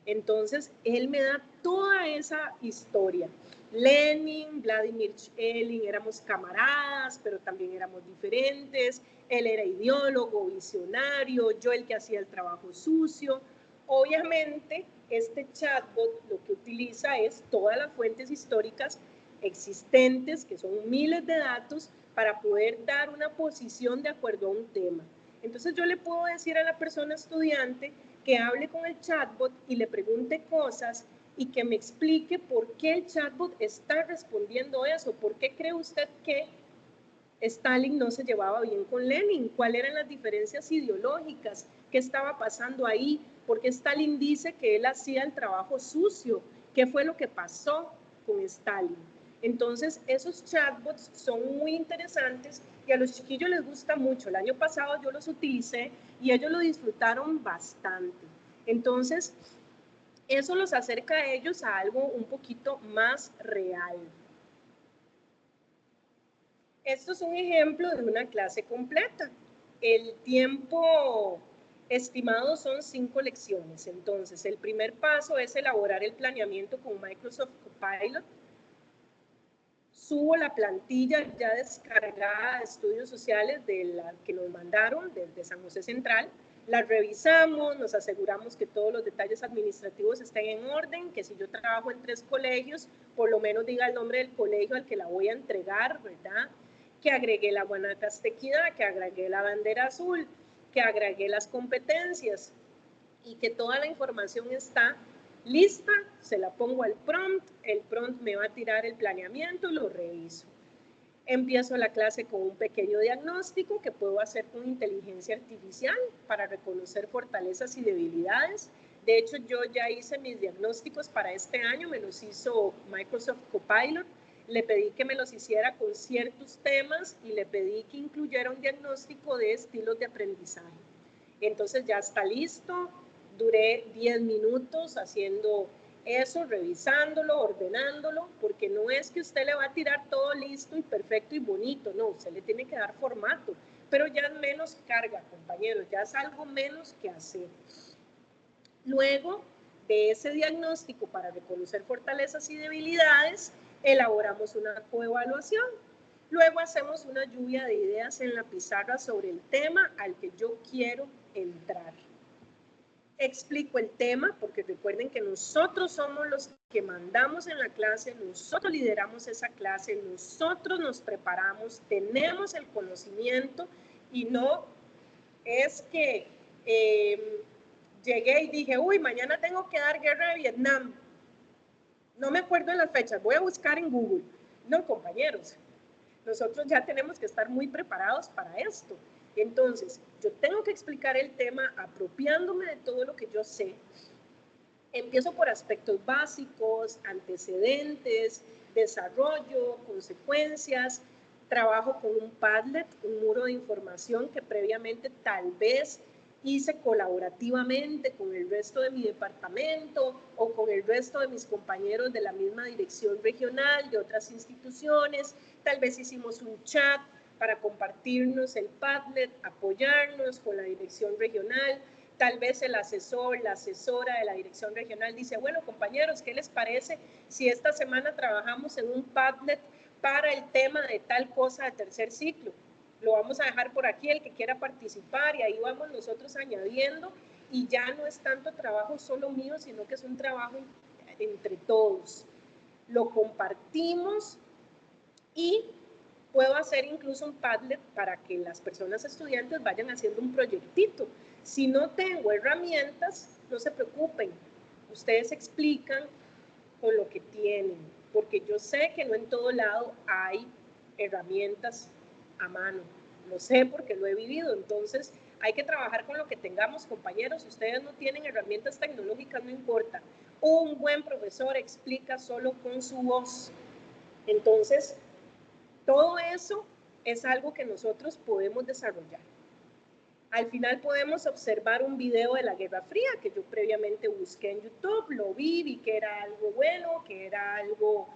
B: Entonces él me da toda esa historia. Lenin, Vladimir Lenin, éramos camaradas, pero también éramos diferentes. Él era ideólogo, visionario, yo el que hacía el trabajo sucio. Obviamente, este chatbot lo que utiliza es todas las fuentes históricas existentes, que son miles de datos, para poder dar una posición de acuerdo a un tema. Entonces yo le puedo decir a la persona estudiante que hable con el chatbot y le pregunte cosas y que me explique por qué el chatbot está respondiendo eso, por qué cree usted que Stalin no se llevaba bien con Lenin, cuáles eran las diferencias ideológicas, qué estaba pasando ahí, por qué Stalin dice que él hacía el trabajo sucio, qué fue lo que pasó con Stalin. Entonces, esos chatbots son muy interesantes y a los chiquillos les gusta mucho. El año pasado yo los utilicé y ellos lo disfrutaron bastante. Entonces, eso los acerca a ellos a algo un poquito más real. Esto es un ejemplo de una clase completa. El tiempo estimado son 5 lecciones. Entonces, el primer paso es elaborar el planeamiento con Microsoft Copilot. Subo la plantilla ya descargada de estudios sociales de la que nos mandaron desde San José Central. La revisamos, nos aseguramos que todos los detalles administrativos estén en orden, que si yo trabajo en 3 colegios, por lo menos diga el nombre del colegio al que la voy a entregar, ¿verdad? Que agregué la guanacastequidad, que agregué la bandera azul, que agregué las competencias y que toda la información está lista, se la pongo al prompt, el prompt me va a tirar el planeamiento, lo reviso. Empiezo la clase con un pequeño diagnóstico que puedo hacer con inteligencia artificial para reconocer fortalezas y debilidades. De hecho, yo ya hice mis diagnósticos para este año, me los hizo Microsoft Copilot. Le pedí que me los hiciera con ciertos temas y le pedí que incluyera un diagnóstico de estilos de aprendizaje. Entonces ya está listo. Duré 10 minutos haciendo eso, revisándolo, ordenándolo, porque no es que usted le va a tirar todo listo y perfecto y bonito, no, usted le tiene que dar formato, pero ya es menos carga, compañeros, ya es algo menos que hacer. Luego de ese diagnóstico para reconocer fortalezas y debilidades, elaboramos una coevaluación. Luego hacemos una lluvia de ideas en la pizarra sobre el tema al que yo quiero entrar. Explico el tema, porque recuerden que nosotros somos los que mandamos en la clase, nosotros lideramos esa clase, nosotros nos preparamos, tenemos el conocimiento y no es que llegué y dije, uy, mañana tengo que dar guerra de Vietnam. No me acuerdo de las fechas, voy a buscar en Google. No, compañeros, nosotros ya tenemos que estar muy preparados para esto. Entonces, yo tengo que explicar el tema apropiándome de todo lo que yo sé. Empiezo por aspectos básicos, antecedentes, desarrollo, consecuencias. Trabajo con un Padlet, un muro de información que previamente tal vez hice colaborativamente con el resto de mi departamento o con el resto de mis compañeros de la misma dirección regional, de otras instituciones. Tal vez hicimos un chat para compartirnos el Padlet, apoyarnos con la dirección regional. Tal vez el asesor, la asesora de la dirección regional dice, bueno, compañeros, ¿qué les parece si esta semana trabajamos en un Padlet para el tema de tal cosa de tercer ciclo? Lo vamos a dejar por aquí, el que quiera participar, y ahí vamos nosotros añadiendo, y ya no es tanto trabajo solo mío, sino que es un trabajo entre todos. Lo compartimos y puedo hacer incluso un Padlet para que las personas estudiantes vayan haciendo un proyectito. Si no tengo herramientas, no se preocupen, ustedes explican con lo que tienen, porque yo sé que no en todo lado hay herramientas a mano, lo sé porque lo he vivido, entonces hay que trabajar con lo que tengamos, compañeros. Si ustedes no tienen herramientas tecnológicas, no importa, un buen profesor explica solo con su voz. Entonces, todo eso es algo que nosotros podemos desarrollar. Al final podemos observar un video de la Guerra Fría que yo previamente busqué en YouTube, lo vi que era algo bueno, que era algo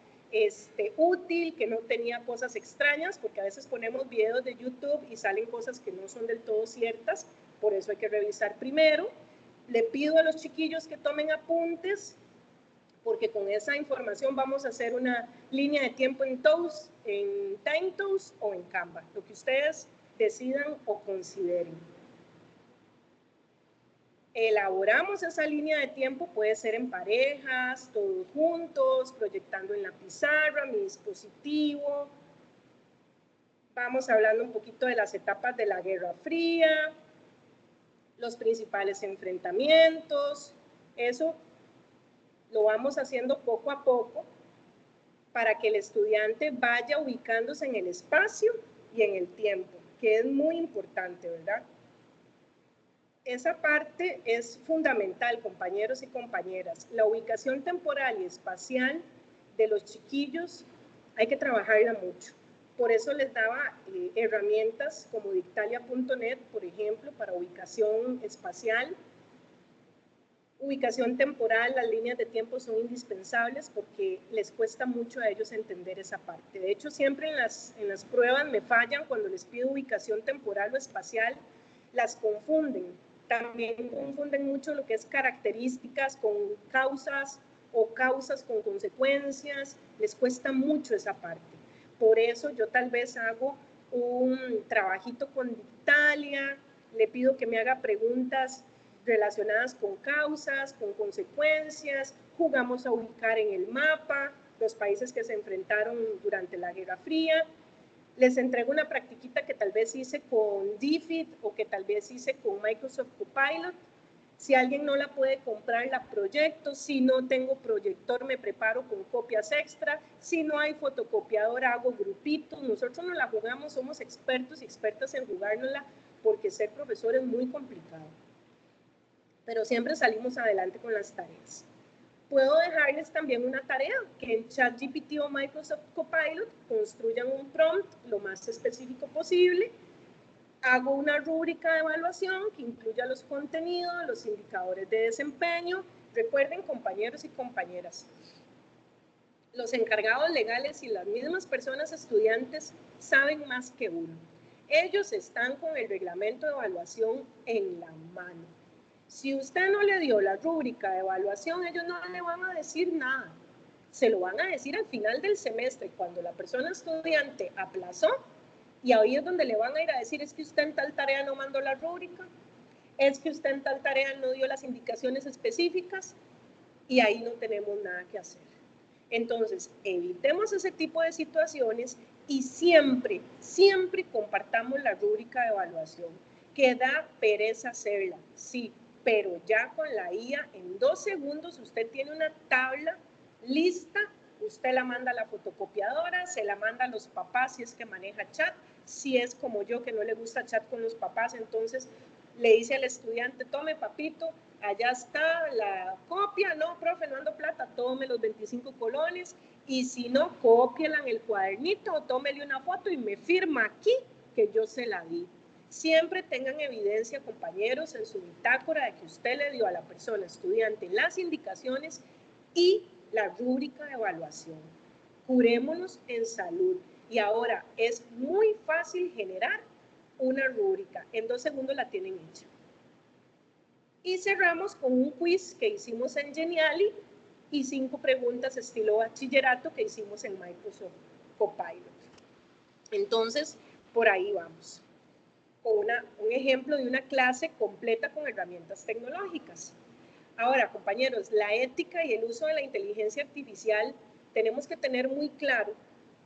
B: útil, que no tenía cosas extrañas, porque a veces ponemos videos de YouTube y salen cosas que no son del todo ciertas, por eso hay que revisar primero. Le pido a los chiquillos que tomen apuntes, porque con esa información vamos a hacer una línea de tiempo en Toast, en TimeToast o en Canva, lo que ustedes decidan o consideren. Elaboramos esa línea de tiempo, puede ser en parejas, todos juntos, proyectando en la pizarra, mi dispositivo. Vamos hablando un poquito de las etapas de la Guerra Fría, los principales enfrentamientos. Eso lo vamos haciendo poco a poco para que el estudiante vaya ubicándose en el espacio y en el tiempo, que es muy importante, ¿verdad? Esa parte es fundamental, compañeros y compañeras. La ubicación temporal y espacial de los chiquillos hay que trabajarla mucho. Por eso les daba herramientas como Dictalia.net, por ejemplo, para ubicación espacial. Ubicación temporal, las líneas de tiempo son indispensables porque les cuesta mucho a ellos entender esa parte. De hecho, siempre en las pruebas me fallan cuando les pido ubicación temporal o espacial, las confunden. También confunden mucho lo que es características con causas o causas con consecuencias, les cuesta mucho esa parte. Por eso yo tal vez hago un trabajito con Dictalia, le pido que me haga preguntas relacionadas con causas, con consecuencias, jugamos a ubicar en el mapa los países que se enfrentaron durante la Guerra Fría. Les entrego una practiquita que tal vez hice con DFID o que tal vez hice con Microsoft Copilot. Si alguien no la puede comprar, la proyecto. Si no tengo proyector, me preparo con copias extra. Si no hay fotocopiador, hago grupitos. Nosotros no la jugamos, somos expertos y expertas en jugárnosla porque ser profesor es muy complicado. pero siempre salimos adelante con las tareas. Puedo dejarles también una tarea, que en ChatGPT o Microsoft Copilot construyan un prompt lo más específico posible. Hago una rúbrica de evaluación que incluya los contenidos, los indicadores de desempeño. Recuerden, compañeros y compañeras, los encargados legales y las mismas personas estudiantes saben más que uno. Ellos están con el reglamento de evaluación en la mano. Si usted no le dio la rúbrica de evaluación, ellos no le van a decir nada. Se lo van a decir al final del semestre, cuando la persona estudiante aplazó, y ahí es donde le van a ir a decir, es que usted en tal tarea no mandó la rúbrica, es que usted en tal tarea no dio las indicaciones específicas, y ahí no tenemos nada que hacer. Entonces, evitemos ese tipo de situaciones y siempre, siempre compartamos la rúbrica de evaluación, que da pereza hacerla, sí, pero ya con la IA en 2 segundos usted tiene una tabla lista, usted la manda a la fotocopiadora, se la manda a los papás si es que maneja chat, si es como yo que no le gusta chat con los papás, entonces le dice al estudiante, tome papito, allá está la copia, no, profe, no ando plata, tome los 25 colones, y si no, cópiela en el cuadernito, tómele una foto y me firma aquí que yo se la di. Siempre tengan evidencia, compañeros, en su bitácora de que usted le dio a la persona estudiante las indicaciones y la rúbrica de evaluación. Curémonos en salud. Y ahora es muy fácil generar una rúbrica. En 2 segundos la tienen hecha. Y cerramos con un quiz que hicimos en Geniali y 5 preguntas estilo bachillerato que hicimos en Microsoft Copilot. Entonces, por ahí vamos. Con un ejemplo de una clase completa con herramientas tecnológicas. Ahora, compañeros, la ética y el uso de la inteligencia artificial, tenemos que tener muy claro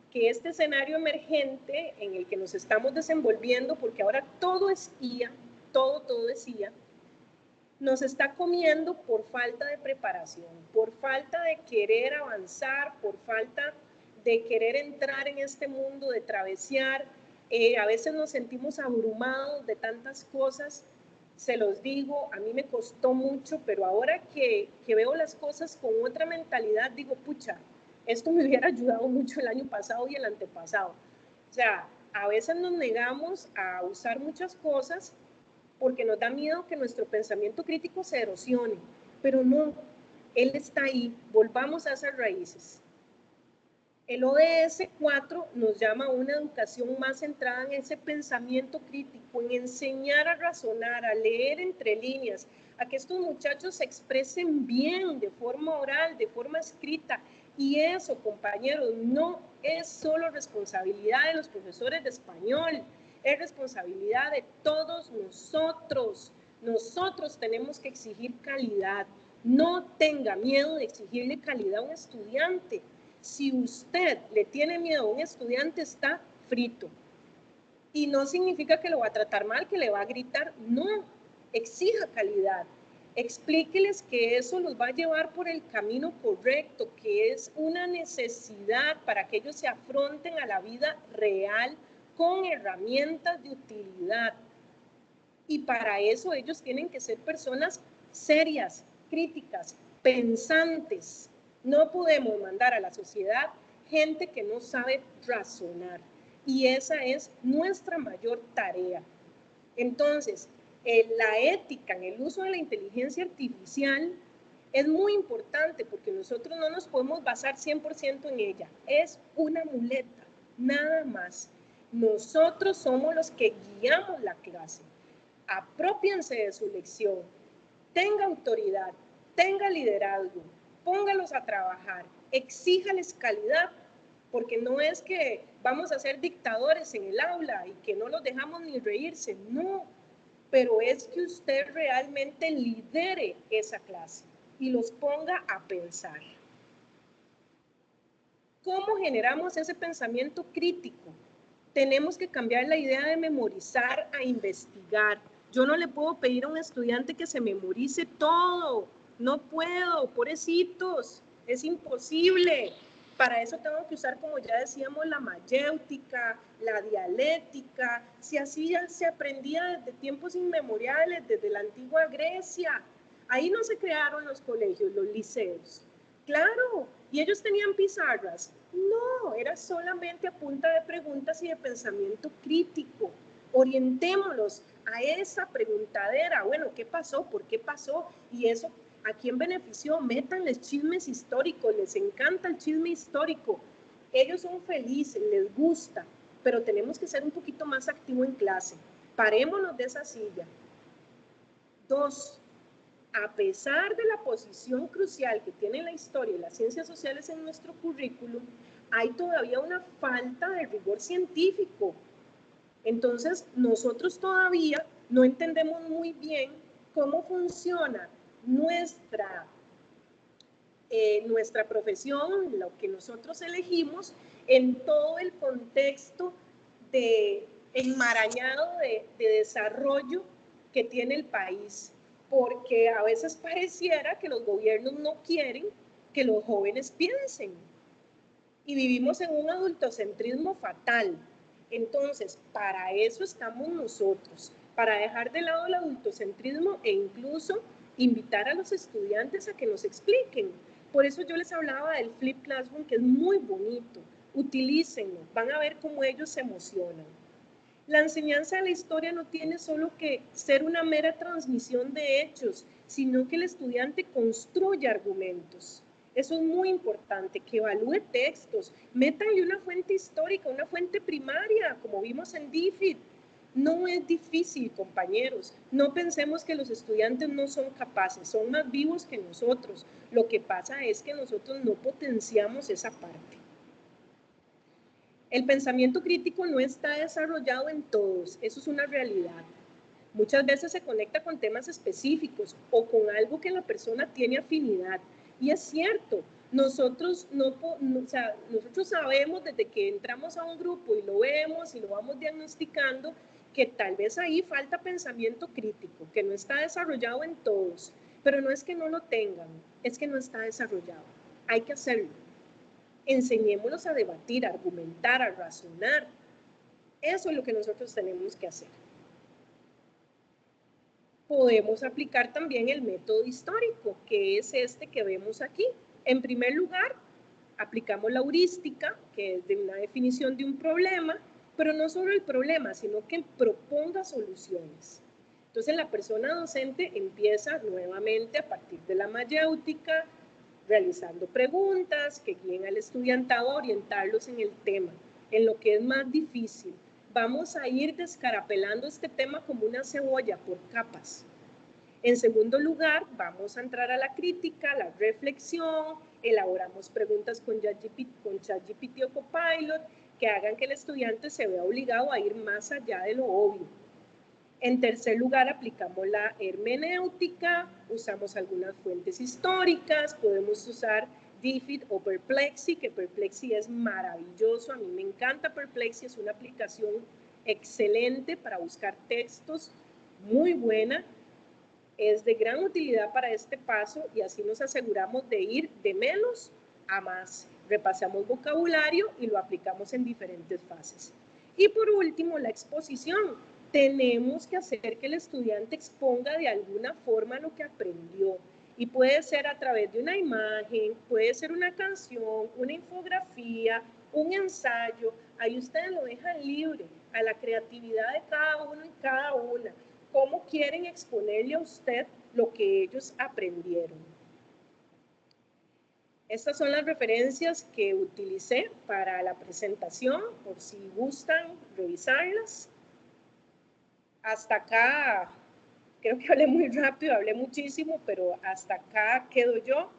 B: que este escenario emergente en el que nos estamos desenvolviendo, porque ahora todo es IA, todo es IA, nos está comiendo por falta de preparación, por falta de querer avanzar, por falta de querer entrar en este mundo, de travesear. A veces nos sentimos abrumados de tantas cosas. Se los digo, a mí me costó mucho, pero ahora que veo las cosas con otra mentalidad, digo, pucha, esto me hubiera ayudado mucho el año pasado y el antepasado. O sea, a veces nos negamos a usar muchas cosas porque nos da miedo que nuestro pensamiento crítico se erosione, pero no, él está ahí, volvamos a esas raíces. El ODS 4 nos llama a una educación más centrada en ese pensamiento crítico, en enseñar a razonar, a leer entre líneas, a que estos muchachos se expresen bien de forma oral, de forma escrita. Y eso, compañeros, no es solo responsabilidad de los profesores de español, es responsabilidad de todos nosotros. Nosotros tenemos que exigir calidad. No tenga miedo de exigirle calidad a un estudiante. Si usted le tiene miedo a un estudiante, está frito. Y no significa que lo va a tratar mal, que le va a gritar. No, exija calidad. Explíqueles que eso los va a llevar por el camino correcto, que es una necesidad para que ellos se afronten a la vida real con herramientas de utilidad. Y para eso ellos tienen que ser personas serias, críticas, pensantes. No podemos mandar a la sociedad gente que no sabe razonar. Y esa es nuestra mayor tarea. Entonces, la ética en el uso de la inteligencia artificial es muy importante porque nosotros no nos podemos basar 100% en ella. Es una muleta, nada más. Nosotros somos los que guiamos la clase. Apropiense de su lección, tenga autoridad, tenga liderazgo, póngalos a trabajar, exíjales calidad, porque no es que vamos a ser dictadores en el aula y que no los dejamos ni reírse, no, pero es que usted realmente lidere esa clase y los ponga a pensar. ¿Cómo generamos ese pensamiento crítico? Tenemos que cambiar la idea de memorizar a investigar. Yo no le puedo pedir a un estudiante que se memorice todo. No puedo, pobrecitos, es imposible. Para eso tengo que usar, como ya decíamos, la mayéutica, la dialéctica. Si así ya se aprendía desde tiempos inmemoriales, desde la antigua Grecia. Ahí no se crearon los colegios, los liceos. Claro, y ellos tenían pizarras. No, era solamente a punta de preguntas y de pensamiento crítico. Orientémoslos a esa preguntadera. Bueno, ¿qué pasó? ¿Por qué pasó? Y eso, ¿a quién benefició? Métanles chismes históricos, les encanta el chisme histórico. Ellos son felices, les gusta, pero tenemos que ser un poquito más activos en clase. Parémonos de esa silla. 2, a pesar de la posición crucial que tiene la historia y las ciencias sociales en nuestro currículum, hay todavía una falta de rigor científico. Entonces, nosotros todavía no entendemos muy bien cómo funciona nuestra profesión, lo que nosotros elegimos, en todo el contexto de enmarañado de desarrollo que tiene el país, porque a veces pareciera que los gobiernos no quieren que los jóvenes piensen y vivimos en un adultocentrismo fatal. Entonces, para eso estamos nosotros, para dejar de lado el adultocentrismo e incluso invitar a los estudiantes a que nos expliquen. Por eso yo les hablaba del Flip Classroom, que es muy bonito. Utilícenlo, van a ver cómo ellos se emocionan. La enseñanza de la historia no tiene solo que ser una mera transmisión de hechos, sino que el estudiante construye argumentos. Eso es muy importante, que evalúe textos, métanle una fuente histórica, una fuente primaria, como vimos en DFID. No es difícil, compañeros. No pensemos que los estudiantes no son capaces, son más vivos que nosotros. Lo que pasa es que nosotros no potenciamos esa parte. El pensamiento crítico no está desarrollado en todos, eso es una realidad. Muchas veces se conecta con temas específicos o con algo que la persona tiene afinidad. Y es cierto, nosotros sabemos desde que entramos a un grupo y lo vemos y lo vamos diagnosticando, que tal vez ahí falta pensamiento crítico, que no está desarrollado en todos. Pero no es que no lo tengan, es que no está desarrollado. Hay que hacerlo. Enseñémoslos a debatir, a argumentar, a razonar. Eso es lo que nosotros tenemos que hacer. Podemos aplicar también el método histórico, que es este que vemos aquí. En primer lugar, aplicamos la heurística, que es de una definición de un problema, pero no solo el problema, sino que proponga soluciones. Entonces la persona docente empieza nuevamente a partir de la mayéutica, realizando preguntas que guíen al estudiantado a orientarlos en el tema, en lo que es más difícil. Vamos a ir descarapelando este tema como una cebolla por capas. En segundo lugar, vamos a entrar a la crítica, la reflexión, elaboramos preguntas con ChatGPT o Copilot que hagan que el estudiante se vea obligado a ir más allá de lo obvio. En tercer lugar, aplicamos la hermenéutica, usamos algunas fuentes históricas, podemos usar DFID o Perplexity, que Perplexity es maravilloso, a mí me encanta Perplexity, es una aplicación excelente para buscar textos, muy buena, es de gran utilidad para este paso y así nos aseguramos de ir de menos a más. Repasamos vocabulario y lo aplicamos en diferentes fases. Y por último, la exposición. Tenemos que hacer que el estudiante exponga de alguna forma lo que aprendió. Y puede ser a través de una imagen, puede ser una canción, una infografía, un ensayo. Ahí ustedes lo dejan libre a la creatividad de cada uno y cada una. ¿Cómo quieren exponerle a usted lo que ellos aprendieron? Estas son las referencias que utilicé para la presentación, por si gustan revisarlas. Hasta acá, creo que hablé muy rápido, hablé muchísimo, pero hasta acá quedo yo.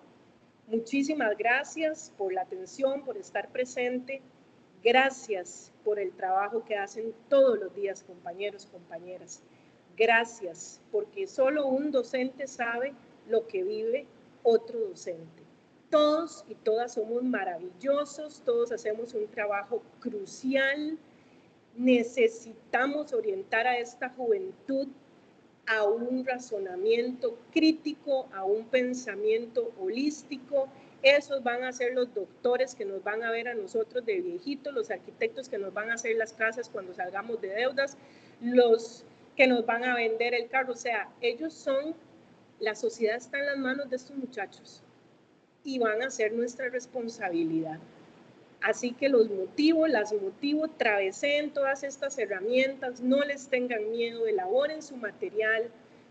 B: Muchísimas gracias por la atención, por estar presente. Gracias por el trabajo que hacen todos los días, compañeros, compañeras. Gracias, porque solo un docente sabe lo que vive otro docente. Todos y todas somos maravillosos, todos hacemos un trabajo crucial. Necesitamos orientar a esta juventud a un razonamiento crítico, a un pensamiento holístico. Esos van a ser los doctores que nos van a ver a nosotros de viejitos, los arquitectos que nos van a hacer las casas cuando salgamos de deudas, los que nos van a vender el carro. O sea, ellos son La sociedad está en las manos de estos muchachos y van a ser nuestra responsabilidad. Así que las motivo, traveseen todas estas herramientas, no les tengan miedo, elaboren su material,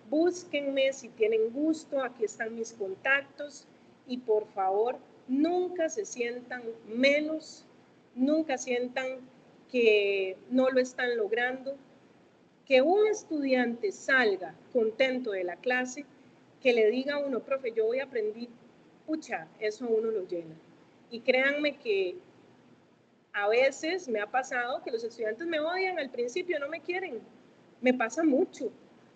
B: búsquenme si tienen gusto, aquí están mis contactos y por favor nunca se sientan menos, nunca sientan que no lo están logrando, que un estudiante salga contento de la clase, que le diga a uno, profe, yo hoy aprendí, pucha, eso a uno lo llena. Y créanme que a veces me ha pasado que los estudiantes me odian al principio, no me quieren. Me pasa mucho,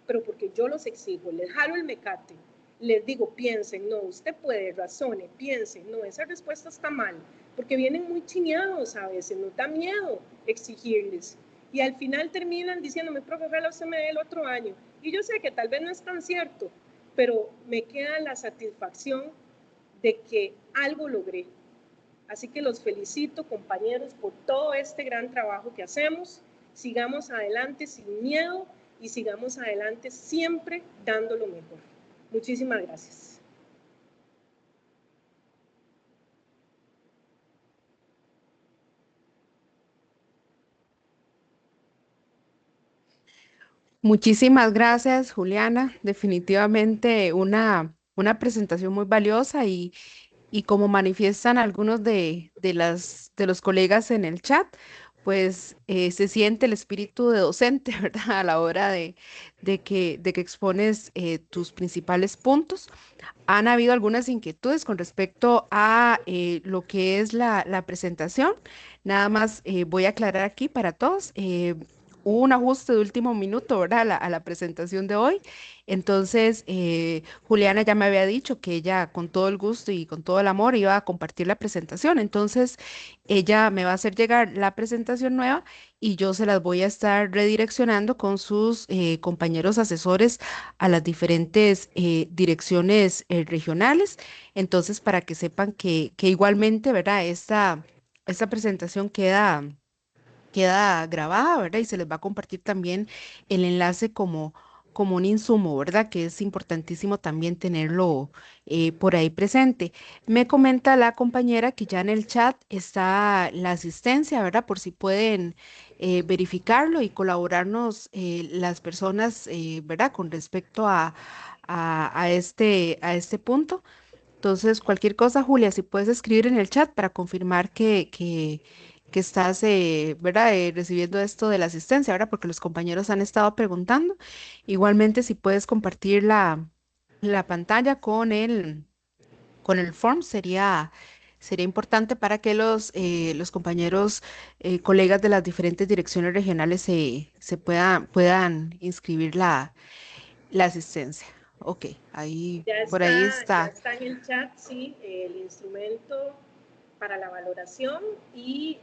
B: pero porque yo los exijo, les jalo el mecate, les digo, piensen, no, usted puede, razone, piense, no, esa respuesta está mal, porque vienen muy chineados a veces, nos da miedo exigirles. Y al final terminan diciéndome, profe, ojalá usted me dé el otro año. Y yo sé que tal vez no es tan cierto, pero me queda la satisfacción de que algo logré. Así que los felicito, compañeros, por todo este gran trabajo que hacemos. Sigamos adelante sin miedo y sigamos adelante siempre dando lo mejor. Muchísimas gracias.
A: Muchísimas gracias, Juliana. Definitivamente una presentación muy valiosa y como manifiestan algunos de los colegas en el chat, pues se siente el espíritu de docente, ¿verdad? A la hora de que expones tus principales puntos. Han habido algunas inquietudes con respecto a lo que es la presentación. Nada más voy a aclarar aquí para todos. Hubo un ajuste de último minuto, ¿verdad? A la presentación de hoy. Entonces, Juliana ya me había dicho que ella con todo el gusto y con todo el amor iba a compartir la presentación. Entonces, ella me va a hacer llegar la presentación nueva y yo se las voy a estar redireccionando con sus compañeros asesores a las diferentes direcciones regionales. Entonces, para que sepan que igualmente, ¿verdad? Esta presentación queda grabada, ¿verdad? Y se les va a compartir también el enlace como un insumo, ¿verdad? Que es importantísimo también tenerlo por ahí presente. Me comenta la compañera que ya en el chat está la asistencia, ¿verdad? Por si pueden verificarlo y colaborarnos las personas, ¿verdad? Con respecto a este punto. Entonces, cualquier cosa, Julia, si puedes escribir en el chat para confirmar que estás, ¿verdad? Recibiendo esto de la asistencia, ¿verdad? Porque los compañeros han estado preguntando. Igualmente, si puedes compartir la pantalla con el form, sería importante para que los compañeros, colegas de las diferentes direcciones regionales puedan inscribir la asistencia. Ok, por ahí
B: Ya
A: está.
B: está en el chat, sí, el instrumento para la valoración y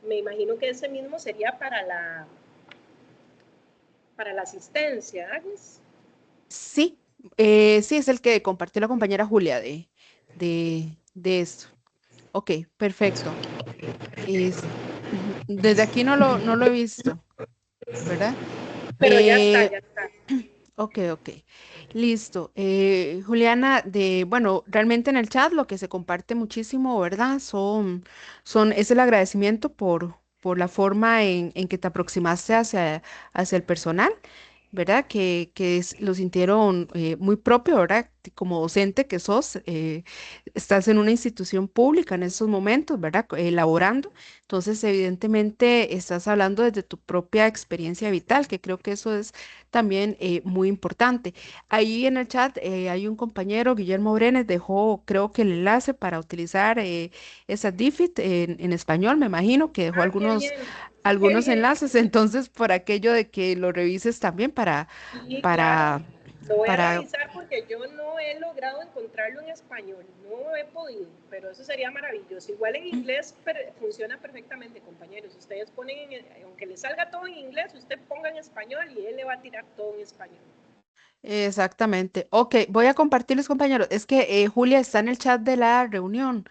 B: me imagino que ese mismo sería para la asistencia, Agnes.
A: Sí, sí, es el que compartió la compañera Julia de esto. Ok, perfecto. Desde aquí no lo he visto, ¿verdad?
B: Pero ya está,
A: Eh,
B: ya está.
A: ok, ok. Listo. Juliana, bueno, realmente en el chat lo que se comparte muchísimo, ¿verdad? Es el agradecimiento por la forma en que te aproximaste hacia el personal. ¿Verdad? Lo sintieron muy propio, ¿verdad? Como docente que sos, estás en una institución pública en estos momentos, ¿verdad? Laborando. Entonces, evidentemente, estás hablando desde tu propia experiencia vital, que creo que eso es también muy importante. Ahí en el chat hay un compañero, Guillermo Brenes, dejó, creo que el enlace para utilizar esa DFID en español, me imagino que dejó
B: Ah, qué bien, qué
A: algunos
B: bien.
A: enlaces, entonces por aquello de que lo revises también
B: Sí, claro.
A: para,
B: Lo voy a
A: para,
B: revisar porque yo no he logrado encontrarlo en español, no he podido, pero eso sería maravilloso. Igual en inglés funciona perfectamente, compañeros. Ustedes ponen, aunque les salga todo en inglés, usted ponga en español y él le va a tirar todo en español.
A: exactamente. Ok, voy a compartirles, compañeros. Es que Julia está en el chat de la reunión.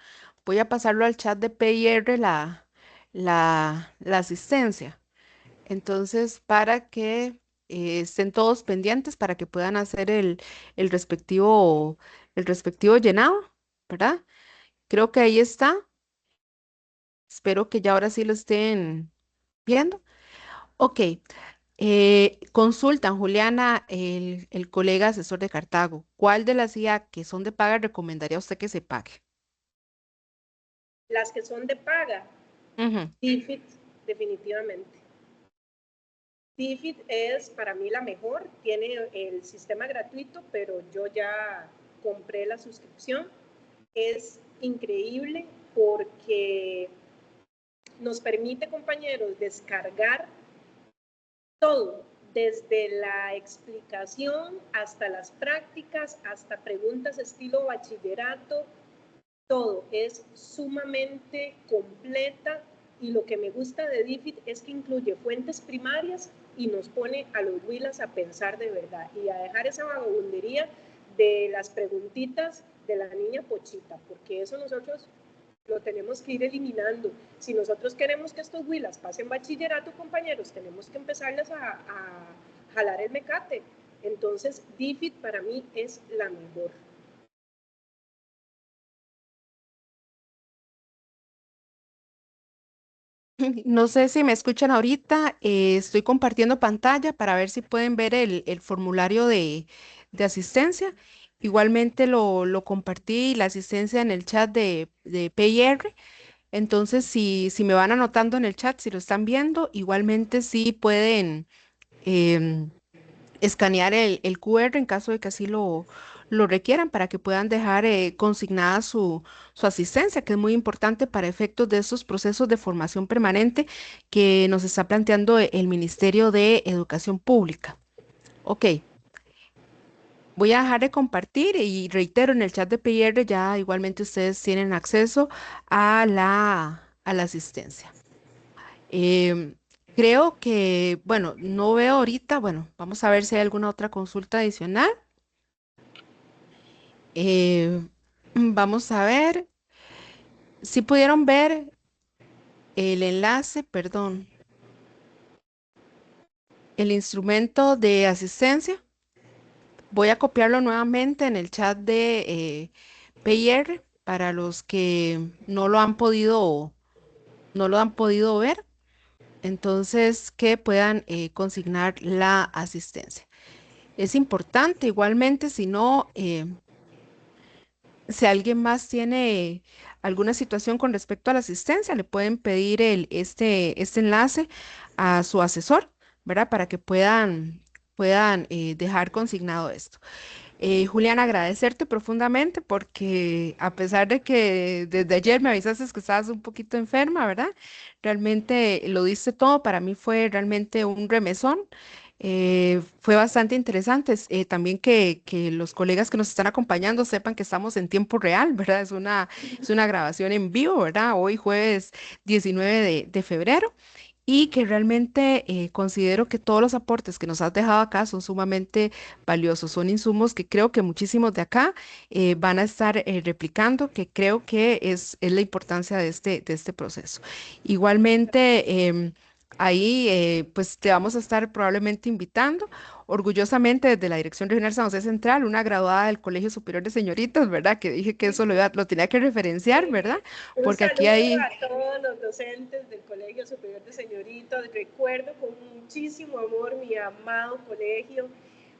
A: Voy a pasarlo al chat de PIR la asistencia. Entonces, para que estén todos pendientes para que puedan hacer el respectivo, el respectivo llenado, ¿verdad? Creo que ahí está. Espero que ya ahora sí lo estén viendo. Ok, consultan, Juliana, el colega asesor de Cartago. ¿Cuál de las IA que son de paga recomendaría usted que se pague?
B: Las que son de paga,
A: Ujú.
B: DFID, definitivamente. DFID es para mí la mejor, tiene el sistema gratuito, pero yo ya compré la suscripción. Es increíble porque nos permite, compañeros, descargar todo, desde la explicación hasta las prácticas, hasta preguntas estilo bachillerato, todo es sumamente completa y lo que me gusta de DFID es que incluye fuentes primarias y nos pone a los Willas a pensar de verdad y a dejar esa vagabundería de las preguntitas de la niña Pochita, porque eso nosotros lo tenemos que ir eliminando. Si nosotros queremos que estos Willas pasen bachillerato, compañeros, tenemos que empezarles a jalar el mecate. Entonces, DFID para mí es la mejor.
A: No sé si me escuchan ahorita, estoy compartiendo pantalla para ver si pueden ver el formulario de asistencia. Igualmente lo compartí la asistencia en el chat de PIR. Entonces, si me van anotando en el chat, si lo están viendo, igualmente sí pueden em, escanear el QR en caso de que así lo requieran para que puedan dejar consignada su asistencia, que es muy importante para efectos de estos procesos de formación permanente que nos está planteando el Ministerio de Educación Pública. Ok, voy a dejar de compartir y reitero, en el chat de PR ya igualmente ustedes tienen acceso a la asistencia. Em, Creo que, bueno, no veo ahorita, bueno, vamos a ver si hay alguna otra consulta adicional. Eh, Vamos a ver si pudieron ver el enlace, perdón, el instrumento de asistencia. Voy a copiarlo nuevamente en el chat de PIR para los que no lo han podido ver. Entonces, que puedan consignar la asistencia. Es importante, igualmente, si no, si alguien más tiene alguna situación con respecto a la asistencia, le pueden pedir este enlace a su asesor, ¿verdad? Para que puedan dejar consignado esto. Julián, agradecerte profundamente porque a pesar de que desde ayer me avisaste que estabas un poquito enferma, ¿verdad? Realmente lo diste todo. Para mí fue realmente un remesón. Fue bastante interesante. También que los colegas que nos están acompañando sepan que estamos en tiempo real, ¿verdad? Es una grabación en vivo, ¿verdad? Hoy jueves 19 de febrero y que realmente considero que todos los aportes que nos has dejado acá son sumamente valiosos. Son insumos que creo que muchísimos de acá van a estar replicando, que creo que es la importancia de este proceso. Igualmente, ahí pues te vamos a estar probablemente invitando, orgullosamente desde la Dirección Regional San José Central, una graduada del Colegio Superior de Señoritas, ¿verdad? Que dije que eso lo tenía que referenciar, ¿verdad?
B: Un
A: Porque aquí
B: saludo
A: hay...
B: a todos los docentes del Colegio Superior de Señoritas. Recuerdo con muchísimo amor mi amado colegio.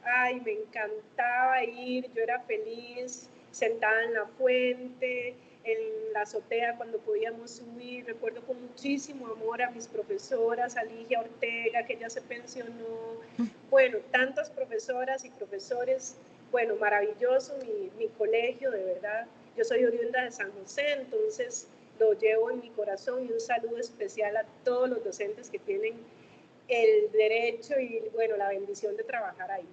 B: Ay, me encantaba ir, yo era feliz sentada en la fuente, en la azotea cuando podíamos subir. Recuerdo con muchísimo amor a mis profesoras, a Ligia Ortega, que ya se pensionó. Bueno, tantas profesoras y profesores. Bueno, maravilloso mi colegio, de verdad. Yo soy oriunda de San José, entonces lo llevo en mi corazón y un saludo especial a todos los docentes que tienen el derecho y bueno, la bendición de trabajar ahí.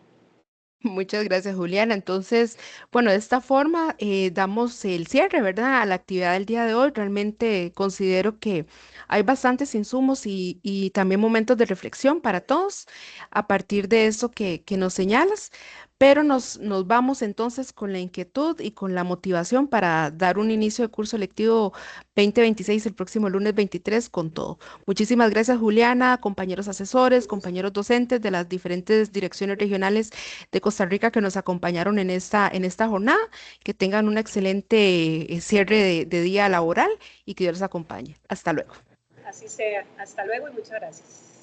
A: Muchas gracias, Juliana. Entonces, bueno, de esta forma damos el cierre, ¿verdad? A la actividad del día de hoy. Realmente considero que hay bastantes insumos y también momentos de reflexión para todos a partir de eso que nos señalas. pero nos vamos entonces con la inquietud y con la motivación para dar un inicio de curso lectivo 2026 el próximo lunes 23 con todo. Muchísimas gracias, Juliana, compañeros asesores,
B: Un gusto.
A: compañeros docentes de las diferentes direcciones regionales de Costa Rica que nos acompañaron en esta jornada. Que tengan un excelente cierre de día laboral y que Dios los acompañe. Hasta luego.
B: Así sea. Hasta luego y muchas gracias.